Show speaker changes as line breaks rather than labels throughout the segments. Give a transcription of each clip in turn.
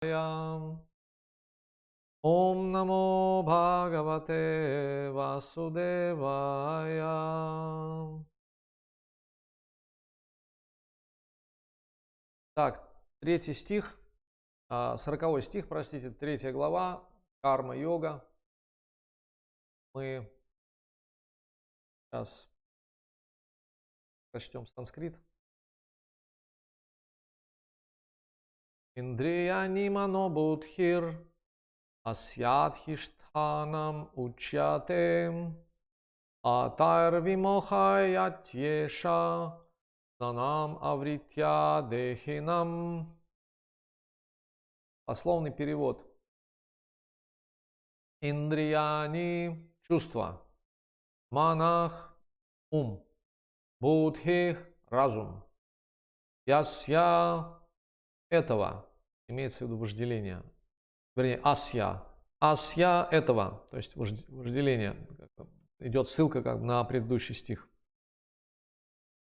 Ом намо Бхагавате Васудевая. Так, 3 стих, 40 стих, простите, 3 глава, карма-йога. Мы сейчас прочтем санскрит. Индрияни мано будхир асьядхиштханам учяте атайр вимохаятьеша санам авритья дехинам. Пословный перевод. Индрияни – чувства, манах – ум, будхи – разум, ясья – этого, имеется в виду вожделение, вернее асья, асья – этого, то есть вожделение, идет ссылка как на предыдущий стих.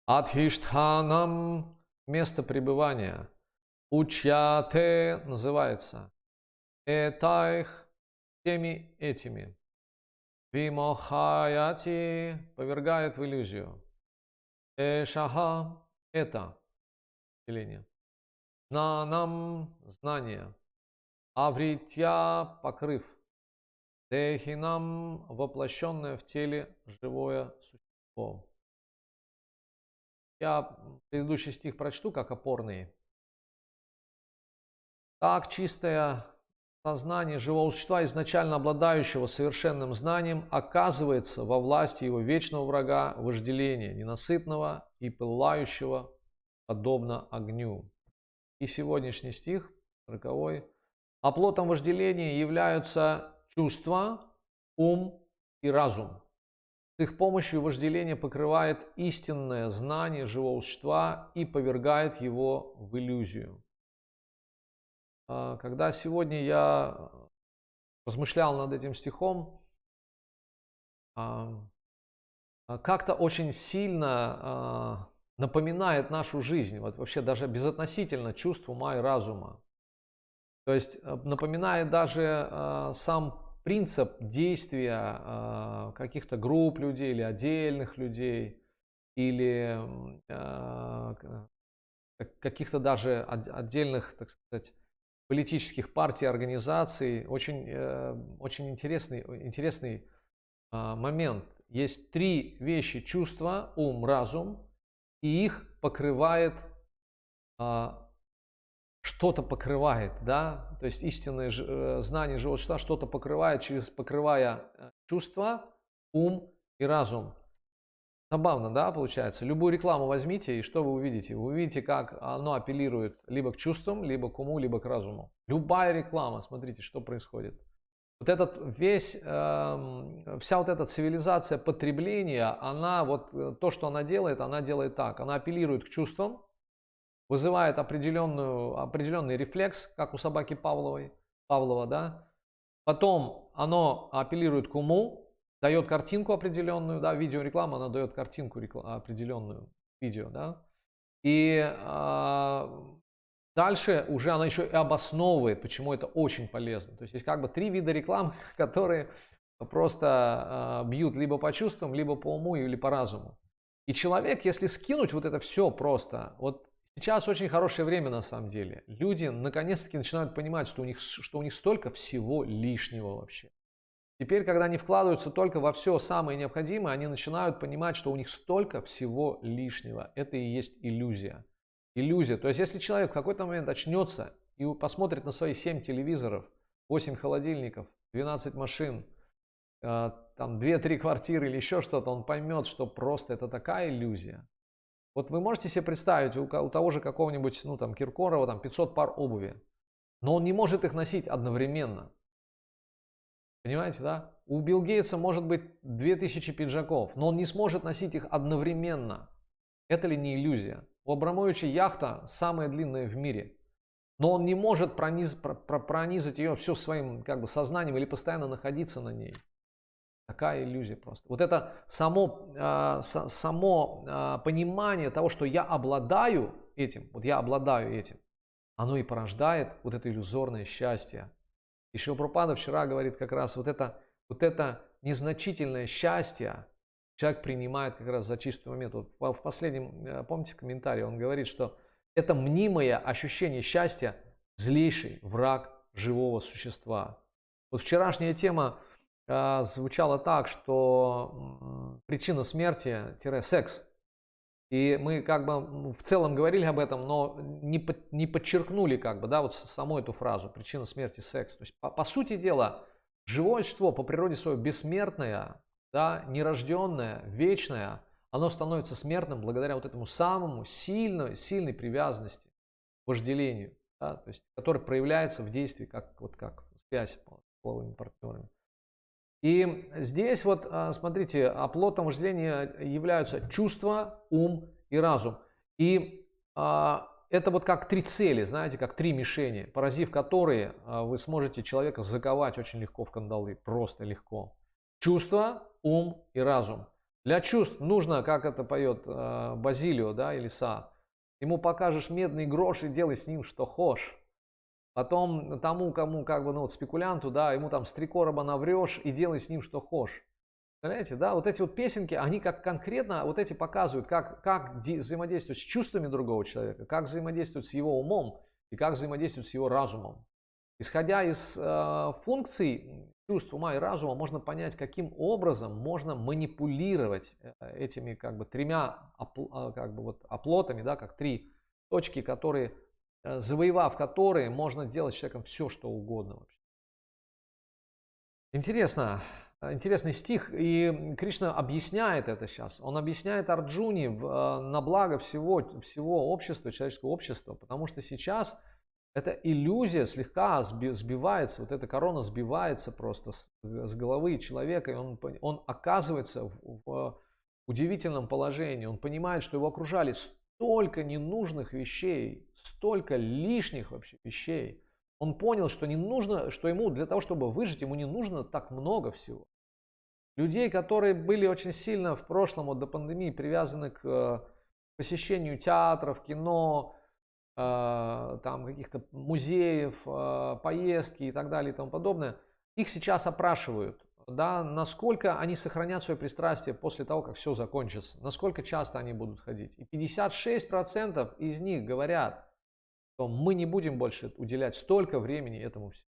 Адхиштханам – место пребывания, учьяте называется, этайх – всеми этими. Вимохаяти повергает в иллюзию. Эшаха это деление. Нанам знание. Авритья покрыв. Техинам воплощенное в теле живое существо. Я предыдущий стих прочту как опорный. Так чистое сознание живого существа, изначально обладающего совершенным знанием, оказывается во власти его вечного врага вожделения, ненасытного и пылающего, подобно огню. И сегодняшний стих, 40. Оплотом вожделения являются чувства, ум и разум. С их помощью вожделение покрывает истинное знание живого существа и повергает его в иллюзию. Когда сегодня я размышлял над этим стихом, как-то очень сильно напоминает нашу жизнь, вот вообще даже безотносительно чувств, ума и разума. То есть напоминает даже сам принцип действия каких-то групп людей или отдельных людей, или каких-то даже отдельных, так сказать, политических партий, организаций. Очень интересный момент. Есть 3 вещи: чувства, ум, разум, и их покрывает, что-то покрывает, да, то есть истинное знание живого существа что-то покрывает, покрывая чувства, ум и разум. Забавно, да, получается? Любую рекламу возьмите, и что вы увидите? Вы увидите, как оно апеллирует либо к чувствам, либо к уму, либо к разуму. Любая реклама, смотрите, что происходит. Вот этот вся вот эта цивилизация потребления, она вот то, что она делает так. Она апеллирует к чувствам, вызывает определенный рефлекс, как у собаки Павлова, да. Потом оно апеллирует к уму, дает картинку определенную, да, видеореклама, она дает картинку определенную, видео, да, и дальше уже она еще и обосновывает, почему это очень полезно. То есть есть как бы 3 вида рекламы, которые просто бьют либо по чувствам, либо по уму или по разуму. И человек, если скинуть вот это все просто, вот сейчас очень хорошее время на самом деле, люди наконец-таки начинают понимать, что у них столько всего лишнего вообще. Теперь, когда они вкладываются только во все самое необходимое, они начинают понимать, что у них столько всего лишнего. Это и есть иллюзия. Иллюзия. То есть, если человек в какой-то момент очнется и посмотрит на свои 7 телевизоров, 8 холодильников, 12 машин, там 2-3 квартиры или еще что-то, он поймет, что просто это такая иллюзия. Вот вы можете себе представить, у того же какого-нибудь, ну там, Киркорова, там 500 пар обуви, но он не может их носить одновременно. Понимаете, да? У Билл Гейтса может быть 2000 пиджаков, но он не сможет носить их одновременно. Это ли не иллюзия? У Абрамовича яхта самая длинная в мире, но он не может пронизать ее все своим как бы сознанием или постоянно находиться на ней. Такая иллюзия просто. Вот это само понимание того, что я обладаю этим, вот я обладаю этим, оно и порождает вот это иллюзорное счастье. И Шрила Прабхупада вчера говорит как раз вот это незначительное счастье человек принимает как раз за чистую монету. Вот в последнем, помните, комментарии он говорит, что это мнимое ощущение счастья злейший враг живого существа. Вот вчерашняя тема звучала так, что причина смерти-секс. И мы как бы в целом говорили об этом, но не подчеркнули как бы, да, вот саму эту фразу «причина смерти секс». То есть, по сути дела, живое существо по природе своей бессмертное, да, нерожденное, вечное, оно становится смертным благодаря вот этому самому сильной привязанности, вожделению, да, то есть, который проявляется в действии как связь с половыми партнерами. И здесь вот, смотрите, оплотом вожделения являются чувства, ум и разум. И это вот как три цели, знаете, как три мишени, поразив которые вы сможете человека заковать очень легко в кандалы, просто легко. Чувства, ум и разум. Для чувств нужно, как это поет Базилио, да, или Са, ему покажешь медный грош и делай с ним что хочешь. Потом тому, кому как бы, ну вот спекулянту, да, ему там с 3 короба наврешь и делай с ним что хочешь. Представляете, да, вот эти вот песенки, они как конкретно вот эти показывают, как взаимодействовать с чувствами другого человека, как взаимодействовать с его умом и как взаимодействовать с его разумом. Исходя из функций чувств, ума и разума, можно понять, каким образом можно манипулировать этими как бы тремя как бы вот оплотами, да, как три точки, которые, завоевав которые, можно делать с человеком все, что угодно вообще. Интересно, интересный стих, и Кришна объясняет это сейчас. Он объясняет Арджуне на благо всего общества, человеческого общества, потому что сейчас эта иллюзия слегка сбивается, вот эта корона сбивается просто с головы человека, и он оказывается в удивительном положении. Он понимает, что его окружали столько ненужных вещей, столько лишних вообще вещей. Он понял, что не нужно, что ему для того, чтобы выжить, ему не нужно так много всего. Людей, которые были очень сильно в прошлом, вот до пандемии, привязаны к посещению театров, кино, там каких-то музеев, поездки и так далее и тому подобное, их сейчас опрашивают, да, насколько они сохранят свое пристрастие после того, как все закончится, насколько часто они будут ходить. И 56% из них говорят, что мы не будем больше уделять столько времени этому всему.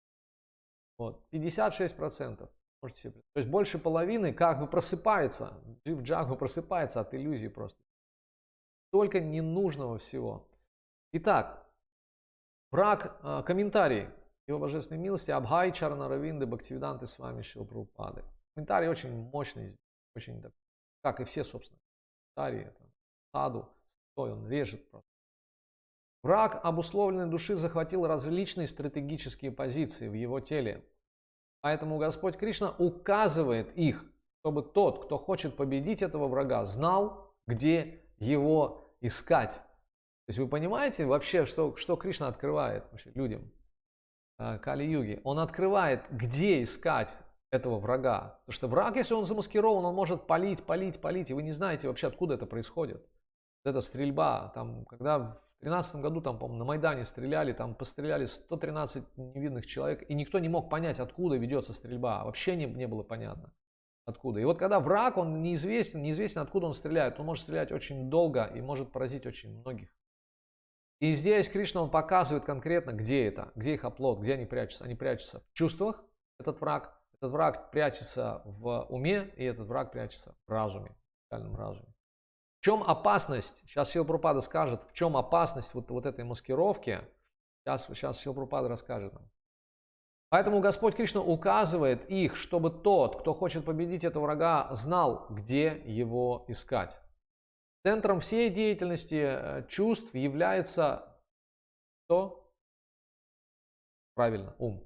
Вот, 56%. Можете себе представить. То есть больше половины как бы просыпается, джив-джагу просыпается от иллюзий просто. Столько ненужного всего. Итак, враг, комментарий его божественной милости Абхай Чарана Равинды Бхактивиданты с вами Шрила Прабхупады. Комментарий очень мощный, очень, как и все, собственно, комментарии. Саду, он режет просто. Враг обусловленной души захватил различные стратегические позиции в его теле. Поэтому Господь Кришна указывает их, чтобы тот, кто хочет победить этого врага, знал, где его искать. То есть вы понимаете вообще, что Кришна открывает вообще людям Кали-юги? Он открывает, где искать этого врага. Потому что враг, если он замаскирован, он может палить, и вы не знаете вообще, откуда это происходит. Вот эта стрельба, там, когда в 2013 году, там, по-моему, на Майдане стреляли, там постреляли 113 невинных человек, и никто не мог понять, откуда ведется стрельба. Вообще не было понятно, откуда. И вот когда враг, он неизвестен, откуда он стреляет. Он может стрелять очень долго и может поразить очень многих. И здесь Кришна, он показывает конкретно, где это, где их оплот, где они прячутся. Они прячутся в чувствах, этот враг прячется в уме, и этот враг прячется в разуме, в реальном разуме. В чем опасность? Сейчас Шрила Прабхупада скажет, в чем опасность вот этой маскировки. Сейчас Шрила Прабхупада расскажет нам. Поэтому Господь Кришна указывает их, чтобы тот, кто хочет победить этого врага, знал, где его искать. Центром всей деятельности чувств является что? Правильно, ум.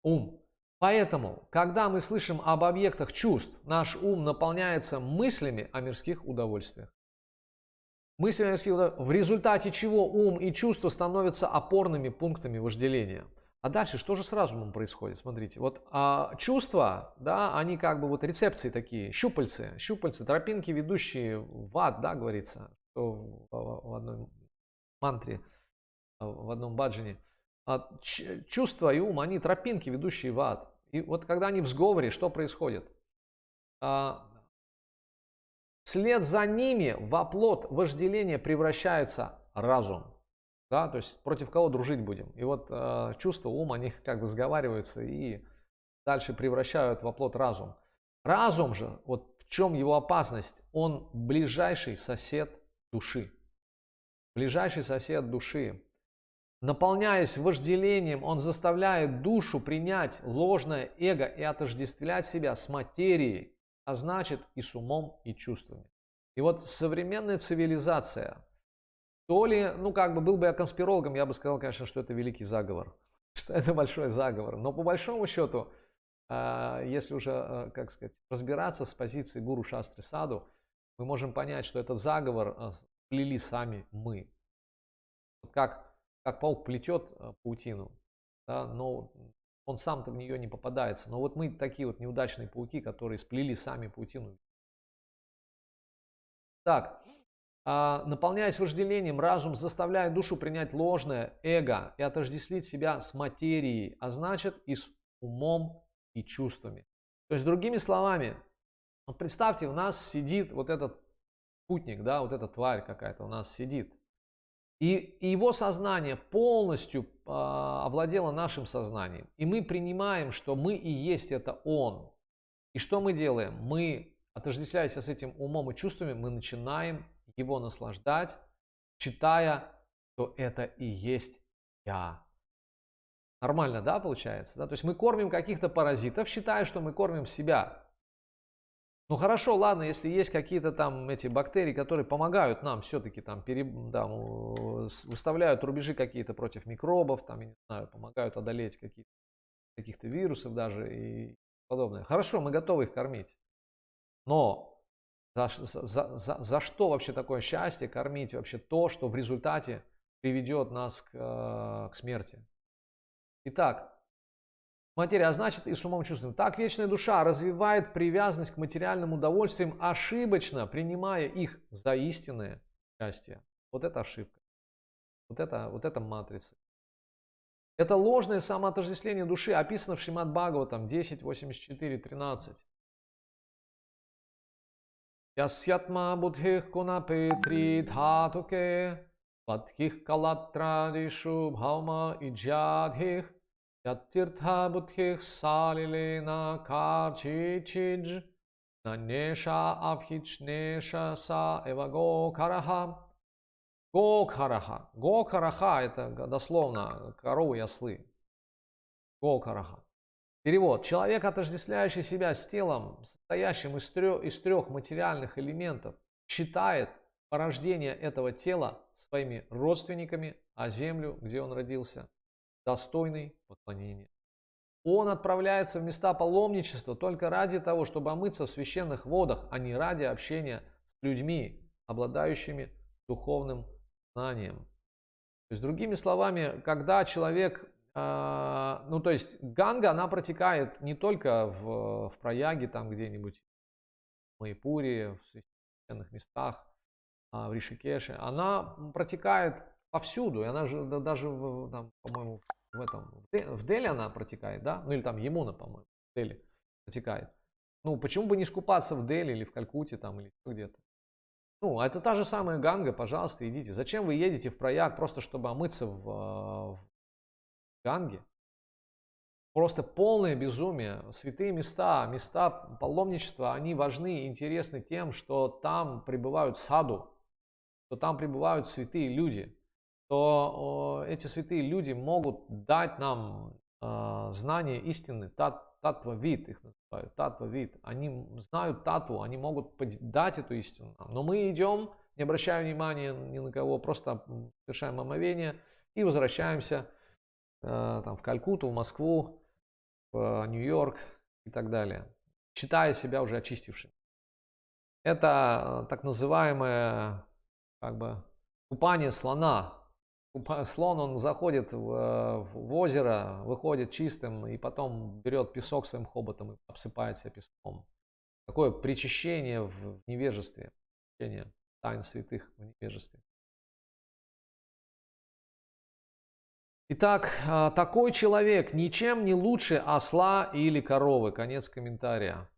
Ум. Поэтому, когда мы слышим об объектах чувств, наш ум наполняется мыслями о мирских удовольствиях. Мыслями о мирских удовольствиях, в результате чего ум и чувства становятся опорными пунктами вожделения. А дальше что же с разумом происходит? Смотрите, вот чувства, да, они как бы вот рецепции такие, щупальцы, тропинки, ведущие в ад, да, говорится в одной мантре. в одном баджане. Чувства и ум, они тропинки, ведущие в ад. И вот когда они в сговоре, что происходит? Вслед за ними в оплот вожделения превращается разум. Да, то есть против кого дружить будем. И вот чувства, ум, они как бы сговариваются и дальше превращают в оплот разум. Разум же, вот в чем его опасность? Он ближайший сосед души. Ближайший сосед души. Наполняясь вожделением, он заставляет душу принять ложное эго и отождествлять себя с материей, а значит и с умом, и чувствами. И вот современная цивилизация, то ли, ну как бы был бы я конспирологом, я бы сказал, конечно, что это великий заговор, что это большой заговор. Но по большому счету, если уже, как сказать, разбираться с позиции гуру Шастры Саду, мы можем понять, что этот заговор плели сами мы. Как паук плетет паутину, да, но он сам-то в нее не попадается. Но вот мы такие вот неудачные пауки, которые сплели сами паутину. Так, наполняясь вожделением, разум заставляет душу принять ложное эго и отождествить себя с материей, а значит и с умом и чувствами. То есть, другими словами, вот представьте, у нас сидит вот этот путник, да, вот эта тварь какая-то у нас сидит. И его сознание полностью овладело нашим сознанием. И мы принимаем, что мы и есть это он. И что мы делаем? Мы, отождествляясь с этим умом и чувствами, мы начинаем его наслаждать, считая, что это и есть я. Нормально, да, получается? Да? То есть мы кормим каких-то паразитов, считая, что мы кормим себя. Ну хорошо, ладно, если есть какие-то там эти бактерии, которые помогают нам все-таки там, выставляют рубежи какие-то против микробов, там, я не знаю, помогают одолеть каких-то вирусов даже и подобное. Хорошо, мы готовы их кормить. Но за что вообще такое счастье кормить вообще то, что в результате приведет нас к смерти? Итак, материя, а значит и с умом чувством. Так вечная душа развивает привязанность к материальным удовольствиям, ошибочно принимая их за истинное счастье. Вот это ошибка. Вот это матрица. Это ложное самоотождествление души описано в Шримад Бхагаватам 10.84.13. Ясьятма будхих кунапетри дхатуке вадхих калатрадишу бхаума иджадхих Ятиртха будхих салилена карчичидж нанеша абхичнеша са эва гокараха. Гокараха. Гокараха это дословно коровы и ослы. Гокараха. Перевод. Человек, отождествляющий себя с телом, состоящим из трех материальных элементов, считает порождение этого тела своими родственниками, а землю, где он родился, достойный поклонения. Он отправляется в места паломничества только ради того, чтобы омыться в священных водах, а не ради общения с людьми, обладающими духовным знанием. То есть, другими словами, когда человек, ну то есть Ганга, она протекает не только в Праяге, там где-нибудь в Майпуре, в священных местах, в Ришикеше, она протекает повсюду, и она же даже, там, по-моему, в Дели она протекает, да? Ну или там Емуна, по-моему, в Дели протекает. Ну, почему бы не искупаться в Дели или в Калькутте там или где-то? Ну, это та же самая Ганга, пожалуйста, идите. Зачем вы едете в Праяг просто чтобы омыться в Ганге? Просто полное безумие. Святые места, места паломничества, они важны и интересны тем, что там пребывают саду, что там пребывают святые люди, то эти святые люди могут дать нам знание истины, татва-вид их называют, татва-вид. Они знают татву, они могут дать эту истину нам. Но мы идем, не обращая внимания ни на кого, просто совершаем омовение и возвращаемся там, в Калькутту, в Москву, в Нью-Йорк и так далее, считая себя уже очистившим. Это так называемое как бы купание слона. Слон, он заходит в озеро, выходит чистым и потом берет песок своим хоботом и обсыпает себя песком. Такое причащение в невежестве, причащение тайн святых в невежестве. Итак, такой человек ничем не лучше осла или коровы. Конец комментария.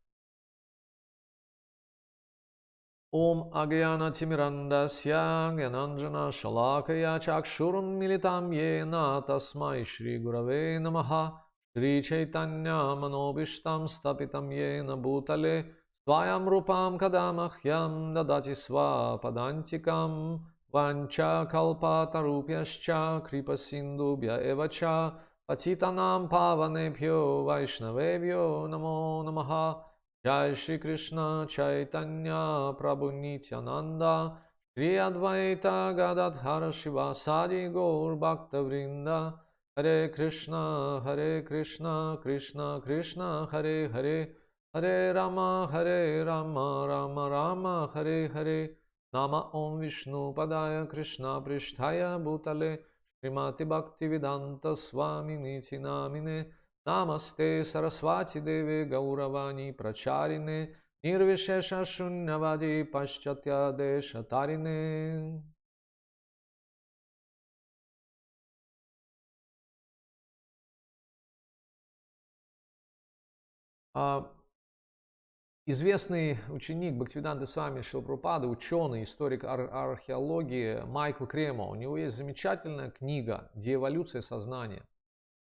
Ом Агьяна Тимирандасья Гьянанджана Шалакая Чакшурун Милитам Йена Тасмай Шри Гураве Намаха Шри Чайтанья Манобиштам Стапитам Йена Бутале Сваям Рупам Кадамахьям Дадати Свападантикам Ванча Калпатарупьяшча Крипасиндубья Эвача Патитанам Паванебхьо Вайшнавебьо Намо Намаха Jai Shri Krishna Chaitanya Prabhu Nityananda Shri Advaita Gadadhara Shiva Sadi Gaur Bhakta Vrinda Hare Krishna Krishna Krishna Hare Hare Hare Rama Rama Rama Hare Hare Nama Om Vishnu Padaya Krishna Prishtaya Bhutale Srimati Bhaktivedanta Swami Niti Namine Namaste Saraswati Devi Gauravani Pracharine Nirvishesha Shunyavadi Paschatya Deshatarine. Известный ученик Бхактивиданты Свами Шрила Прабхупады, ученый, историк археологии Майкл Кремо, у него есть замечательная книга «Деэволюция сознания».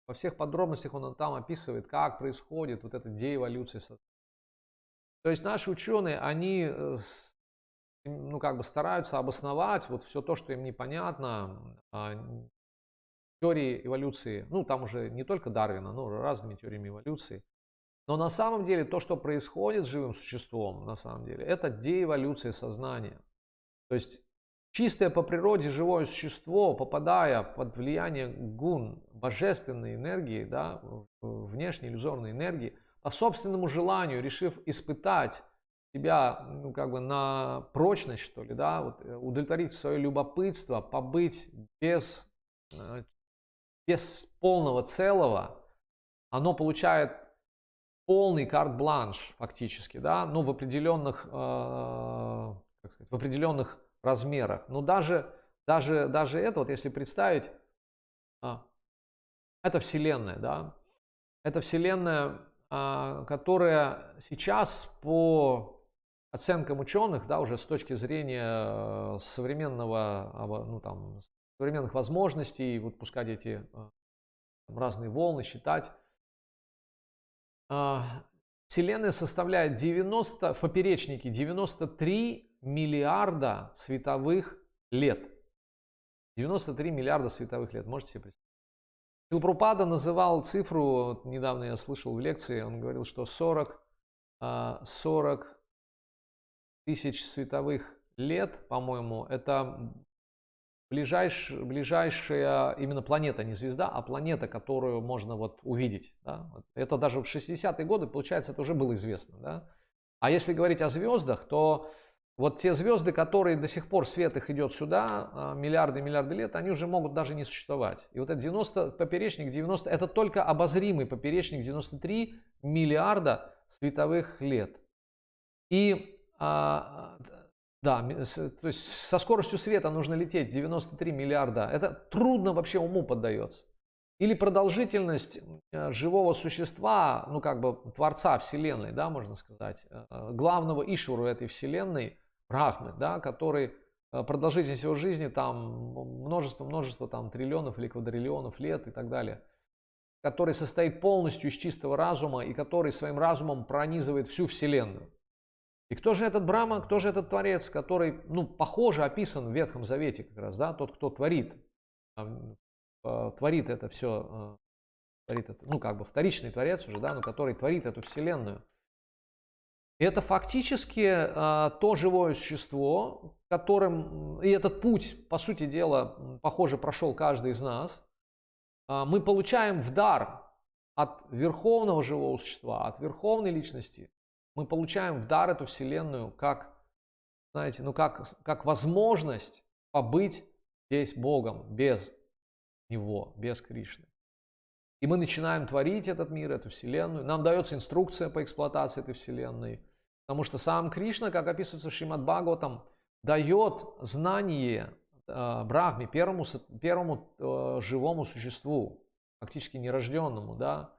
Во всех подробностях он там описывает, как происходит вот эта деэволюция сознания. То есть наши ученые, они стараются обосновать вот все то, что им непонятно, теории эволюции, там уже не только Дарвина, но разными теориями эволюции. Но на самом деле то, что происходит с живым существом, на самом деле, это деэволюция сознания. То есть чистое по природе живое существо, попадая под влияние гун, божественной энергии, да, внешней иллюзорной энергии, по собственному желанию, решив испытать себя на прочность, что ли, да, вот, удовлетворить свое любопытство, побыть без полного целого, оно получает полный карт-бланш фактически, да, в определенных, в определенных размерах. Но даже это, вот если представить, это Вселенная, да, это Вселенная, которая сейчас по оценкам ученых, да, уже с точки зрения современных возможностей, вот пускать эти разные волны, считать, Вселенная составляет в поперечнике 93 миллиарда световых лет. 93 миллиарда световых лет, можете себе представить? Шрила Прабхупада называл цифру, недавно я слышал в лекции, он говорил, что 40 тысяч световых лет, по-моему, это ближайшая именно планета, не звезда, а планета, которую можно вот увидеть. Да? Это даже в 60-е годы, получается, это уже было известно. Да? А если говорить о звездах, то вот те звезды, которые до сих пор свет их идет сюда, миллиарды лет, они уже могут даже не существовать. И вот этот поперечник 90, это только обозримый поперечник 93 миллиарда световых лет. И да, то есть со скоростью света нужно лететь 93 миллиарда. Это трудно вообще уму поддается. Или продолжительность живого существа, Творца Вселенной, да, можно сказать, главного Ишвару этой Вселенной, Брахмы, да, который продолжительность его жизни там множество там триллионов или квадриллионов лет и так далее, который состоит полностью из чистого разума и который своим разумом пронизывает всю Вселенную. И кто же этот Брахма, кто же этот Творец, который, похоже описан в Ветхом Завете как раз, да, тот, кто творит это все, вторичный Творец уже, да, но который творит эту Вселенную. И это фактически то живое существо, которым, и этот путь, по сути дела, похоже, прошел каждый из нас. Мы получаем в дар от верховного живого существа, от верховной личности. Мы получаем в дар эту Вселенную как, знаете, как возможность побыть здесь Богом без Него, без Кришны. И мы начинаем творить этот мир, эту Вселенную. Нам дается инструкция по эксплуатации этой Вселенной. Потому что сам Кришна, как описывается в Шримад Бхагаватам, дает знание, Брахме, первому живому существу, фактически нерожденному, да,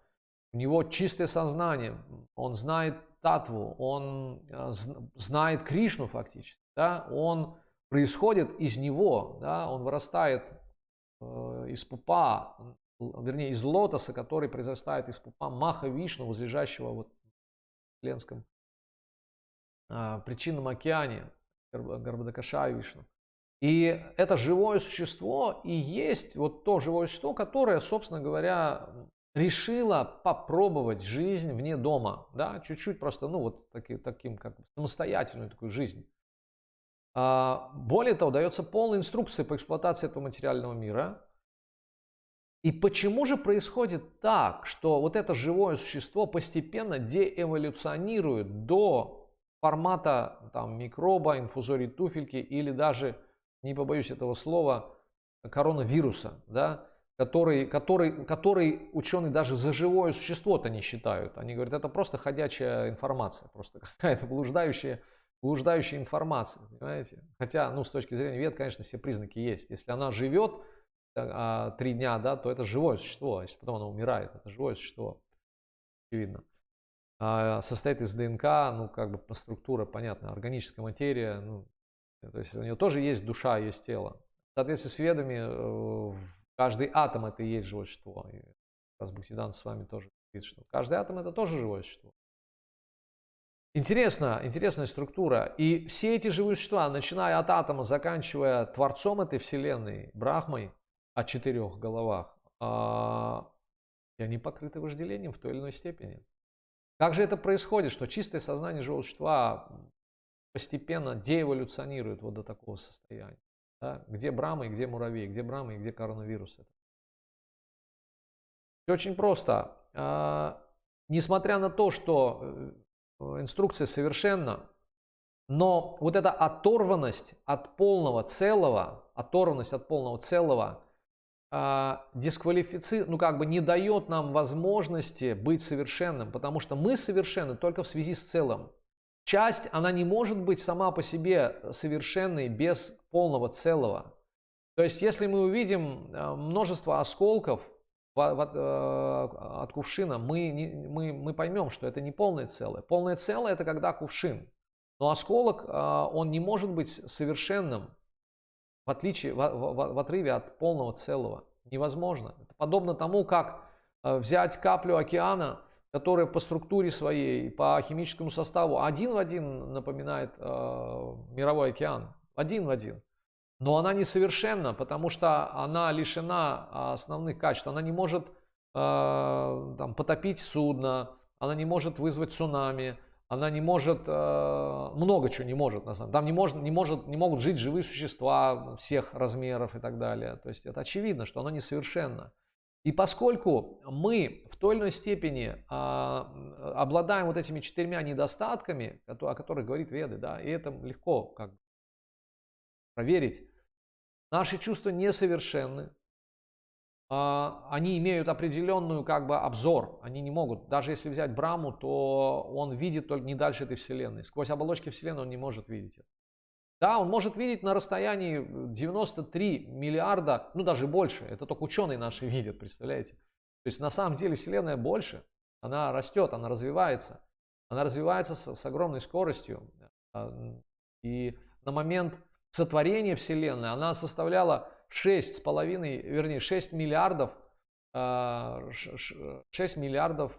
у него чистое сознание, он знает Татву, он знает Кришну фактически, да, он происходит из него, да, он вырастает из пупа, вернее, из лотоса, который произрастает из пупа Маха Вишну, возлежащего вот в вселенском причинном океане, Гарбхадакашая Вишну. И это живое существо и есть вот то живое существо, которое, собственно говоря, решило попробовать жизнь вне дома, да, чуть-чуть просто, ну вот таким как бы самостоятельную такую жизнь. Более того, дается полная инструкция по эксплуатации этого материального мира. И почему же происходит так, что вот это живое существо постепенно деэволюционирует до формата там, микроба, инфузорий туфельки или даже, не побоюсь этого слова, коронавируса, да, который ученые даже за живое существо-то не считают. Они говорят, это просто ходячая информация, просто какая-то блуждающая информация, понимаете? Хотя, ну, с точки зрения вед, конечно, все признаки есть. Если она живет 3 дня, да, то это живое существо. А если потом оно умирает, это живое существо, очевидно. Состоит из ДНК, ну, как бы по структуре, понятно, органическая материя, ну, то есть у нее тоже есть душа, есть тело. В соответствии с ведами, каждый атом это и есть живое существо. И как раз Бхактисиданта с вами тоже говорит, что каждый атом это тоже живое существо. Интересная структура. И все эти живые существа, начиная от атома, заканчивая Творцом этой Вселенной, Брахмой, о 4 головах, они покрыты вожделением в той или иной степени. Как же это происходит, что чистое сознание живого существа постепенно деэволюционирует вот до такого состояния? Да? Где Брахма и где муравей, где Брахма и где коронавирус? Все очень просто. Несмотря на то, что инструкция совершенна, но вот эта оторванность от полного целого, ну как бы не дает нам возможности быть совершенным, потому что мы совершенны только в связи с целым. Часть, она не может быть сама по себе совершенной без полного целого. То есть, если мы увидим множество осколков от кувшина, мы поймем, что это не полное целое. Полное целое – это когда кувшин. Но осколок, он не может быть совершенным в отрыве от полного целого. Невозможно. Это подобно тому, как взять каплю океана, которая по структуре своей, по химическому составу один в один напоминает мировой океан. Один в один. Но она несовершенна, потому что она лишена основных качеств. Она не может там, потопить судно, она не может вызвать цунами, она не может, много чего не может, на самом деле. Там не могут жить живые существа всех размеров и так далее. То есть это очевидно, что она несовершенна. И поскольку мы в той или иной степени обладаем вот этими 4 недостатками, о которых говорит Веды, да, и это легко как бы проверить, наши чувства несовершенны, они имеют определенную как бы обзор, они не могут, даже если взять Брахму, то он видит только не дальше этой Вселенной, сквозь оболочки Вселенной он не может видеть это. Да, он может видеть на расстоянии 93 миллиарда, ну даже больше, это только ученые наши видят, представляете? То есть на самом деле Вселенная больше, она растет, она развивается с огромной скоростью, и на момент сотворения Вселенной она составляла 6 миллиардов, 6 миллиардов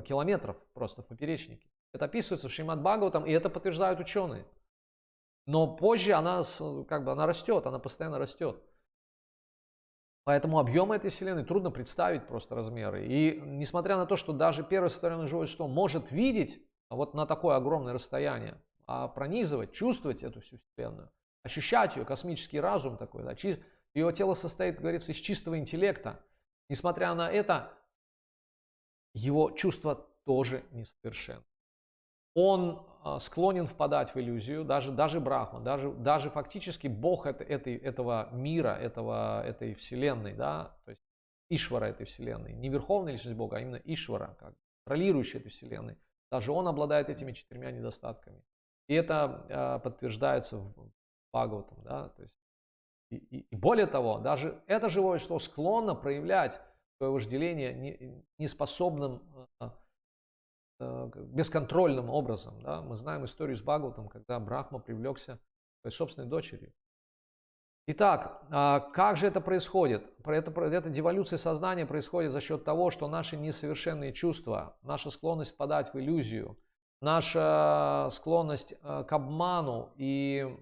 километров просто в поперечнике. Это описывается в Шримад Бхагаватам, и это подтверждают ученые. Но позже она растет, она постоянно растет. Поэтому объемы этой Вселенной трудно представить просто размеры. И несмотря на то, что даже первое сотворенное живое существо может видеть вот на такое огромное расстояние, пронизывать, чувствовать эту всю Вселенную, ощущать ее, космический разум такой, да, ее тело состоит, говорится, из чистого интеллекта. Несмотря на это, его чувства тоже несовершенны. Он склонен впадать в иллюзию, даже Брахма, даже фактически Бог этого мира, этой Вселенной, да, то есть Ишвара этой Вселенной, не верховная личность Бога, а именно Ишвара, как контролирующий этой Вселенной. Даже он обладает этими 4 недостатками. И это подтверждается в Бхагаватам, да, то есть И более того, даже это живое существо склонно проявлять свое вожделение неспособным, бесконтрольным образом. Да? Мы знаем историю с Бхагаватом, когда Брахма привлекся своей собственной дочерью. Итак, как же это происходит? Эта деволюция сознания происходит за счет того, что наши несовершенные чувства, наша склонность впадать в иллюзию, наша склонность к обману и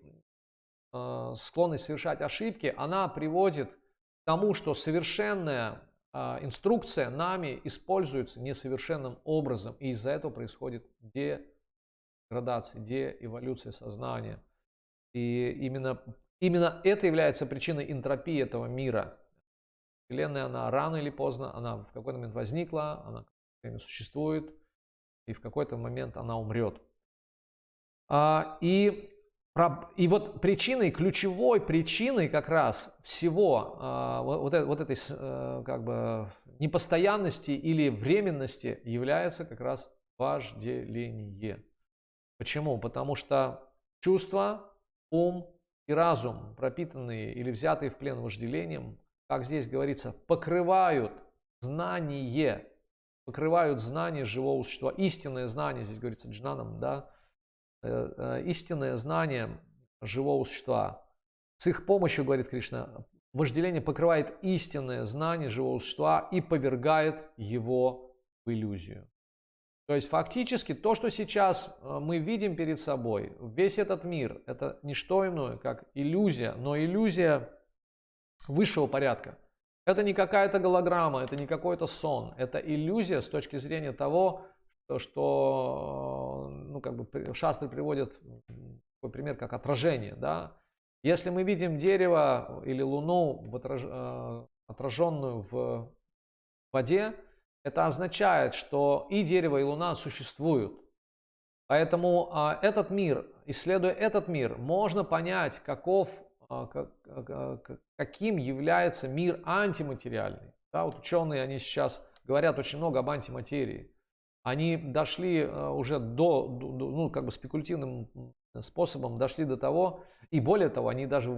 склонность совершать ошибки, она приводит к тому, что совершенная инструкция нами используется несовершенным образом, и из-за этого происходит деградация, деэволюция сознания. И именно это является причиной энтропии этого мира. Вселенная, она рано или поздно, она в какой-то момент возникла, она какое-то время существует, и в какой-то момент она умрет. И вот ключевой причиной как раз всего вот этой как бы непостоянности или временности является как раз вожделение. Почему? Потому что чувства, ум и разум, пропитанные или взятые в плен вожделением, как здесь говорится, покрывают знание живого существа. Истинное знание, здесь говорится джнаном, да, истинное знание живого существа. С их помощью, говорит Кришна, вожделение покрывает истинное знание живого существа и повергает его в иллюзию. То есть фактически то, что сейчас мы видим перед собой, весь этот мир, это не что иное, как иллюзия, но иллюзия высшего порядка. Это не какая-то голограмма, это не какой-то сон, это иллюзия с точки зрения того, что как бы шастры приводят такой пример, как отражение. Да? Если мы видим дерево или луну отраженную в воде, это означает, что и дерево, и луна существуют. Поэтому этот мир, исследуя этот мир, можно понять, каким является мир антиматериальный. Да, вот ученые, они сейчас говорят очень много об антиматерии. Они дошли уже как бы спекулятивным способом дошли до того, и более того, они даже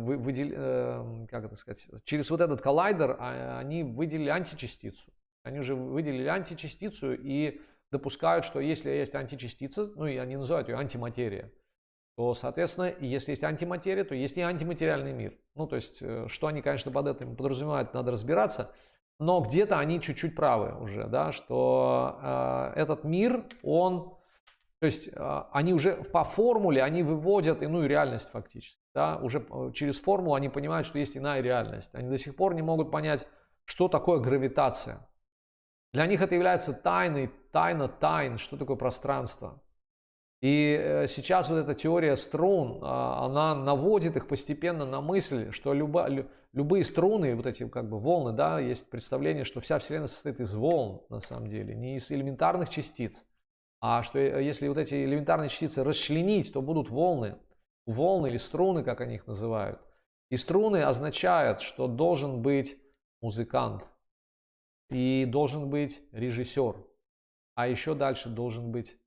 через вот этот коллайдер они выделили античастицу. Они уже выделили античастицу и допускают, что если есть античастица, и они называют ее антиматерия, то, соответственно, если есть антиматерия, то есть и антиматериальный мир. То есть, что они, конечно, под этим подразумевают, надо разбираться. Но где-то они чуть-чуть правы уже, да, что этот мир, то есть они уже по формуле, они выводят иную реальность фактически. Да, уже через формулу они понимают, что есть иная реальность. Они до сих пор не могут понять, что такое гравитация. Для них это является тайна тайн, что такое пространство. И сейчас вот эта теория струн, она наводит их постепенно на мысль, что любые струны, вот эти как бы волны, да, есть представление, что вся Вселенная состоит из волн на самом деле, не из элементарных частиц, а что если вот эти элементарные частицы расчленить, то будут волны или струны, как они их называют. И струны означают, что должен быть музыкант и должен быть режиссер, а еще дальше должен быть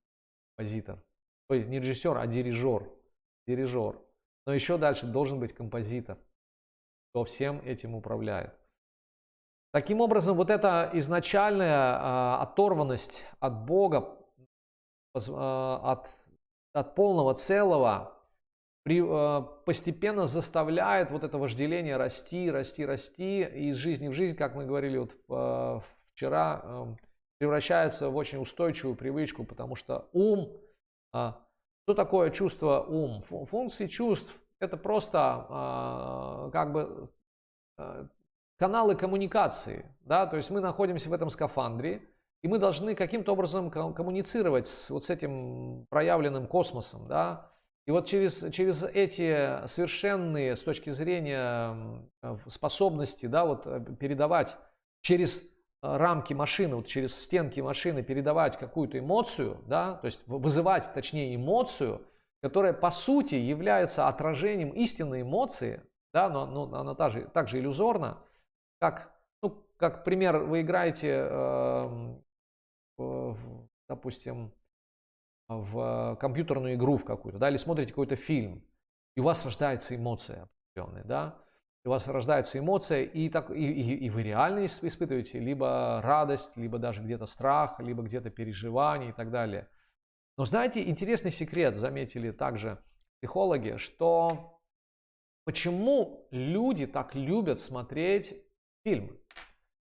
композитор. Ой, не режиссер, а дирижер. Но еще дальше должен быть композитор, кто всем этим управляет. Таким образом, вот эта изначальная оторванность от Бога, от полного целого, постепенно заставляет вот это вожделение расти, и из жизни в жизнь, как мы говорили вот вчера, превращается в очень устойчивую привычку, потому что ум, что такое чувство ум? Функции чувств – это просто как бы каналы коммуникации, да, то есть мы находимся в этом скафандре, и мы должны каким-то образом коммуницировать с этим проявленным космосом, да, и вот через эти совершенные с точки зрения способности, да, вот передавать через рамки машины, вот через стенки машины передавать какую-то эмоцию, да, то есть вызывать, точнее, эмоцию, которая по сути является отражением истинной эмоции, да, но она также иллюзорна, как пример, вы играете, допустим, в компьютерную игру в какую-то, да, или смотрите какой-то фильм, и у вас рождается эмоция определенная, да. у вас рождается эмоция, и вы реально испытываете либо радость, либо даже где-то страх, либо где-то переживание и так далее. Но знаете, интересный секрет заметили также психологи, что почему люди так любят смотреть фильмы,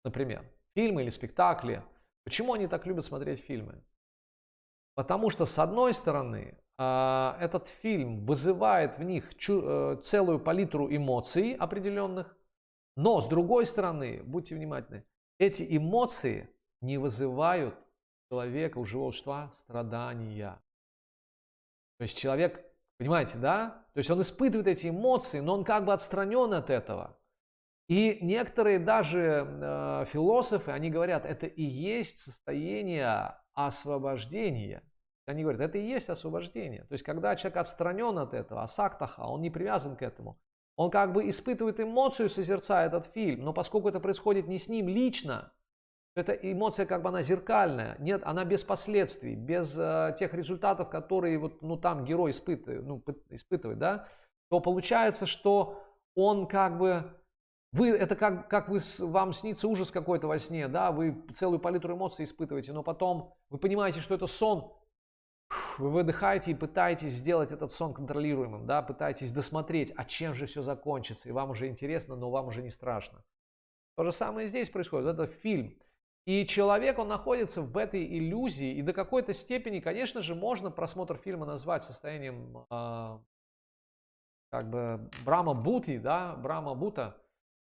например, фильмы или спектакли. Почему они так любят смотреть фильмы? Потому что, с одной стороны, этот фильм вызывает в них целую палитру эмоций определенных, но, с другой стороны, будьте внимательны, эти эмоции не вызывают у человека, у живого существа страдания. То есть человек, понимаете, да? То есть он испытывает эти эмоции, но он как бы отстранен от этого. И некоторые даже философы, они говорят, это и есть состояние освобождения. Они говорят, это и есть освобождение. То есть, когда человек отстранен от этого, асактаха, он не привязан к этому, он как бы испытывает эмоцию, созерцая этот фильм, но поскольку это происходит не с ним лично, эта эмоция как бы она зеркальная, нет, она без последствий, без тех результатов, которые вот, ну, там герой испытывает, да, то получается, что он как бы, это как вам снится ужас какой-то во сне, да, вы целую палитру эмоций испытываете, но потом вы понимаете, что это сон, вы выдыхаете и пытаетесь сделать этот сон контролируемым, да, пытаетесь досмотреть, а чем же все закончится, и вам уже интересно, но вам уже не страшно. То же самое здесь происходит, это фильм. И человек, он находится в этой иллюзии, и до какой-то степени, конечно же, можно просмотр фильма назвать состоянием как бы Брахма-бути, да, Брахма-бута,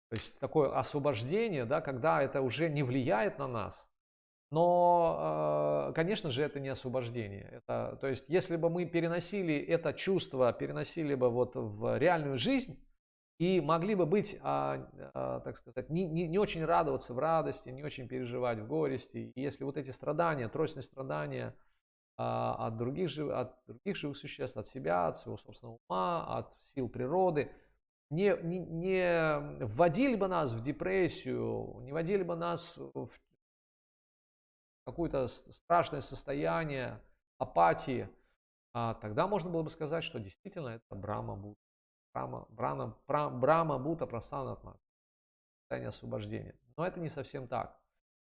то есть такое освобождение, да, когда это уже не влияет на нас. Но, конечно же, это не освобождение. То есть, если бы мы переносили это чувство, переносили бы вот в реальную жизнь и могли бы быть, так сказать, не очень радоваться в радости, не очень переживать в горести. И если вот эти страдания, тройственные страдания от других живых существ, от себя, от своего собственного ума, от сил природы, не вводили бы нас в депрессию, не вводили бы нас в какое-то страшное состояние апатии, тогда можно было бы сказать, что действительно это Брахма-бута. Брахма-бута прасанатма, состояние освобождения. Но это не совсем так.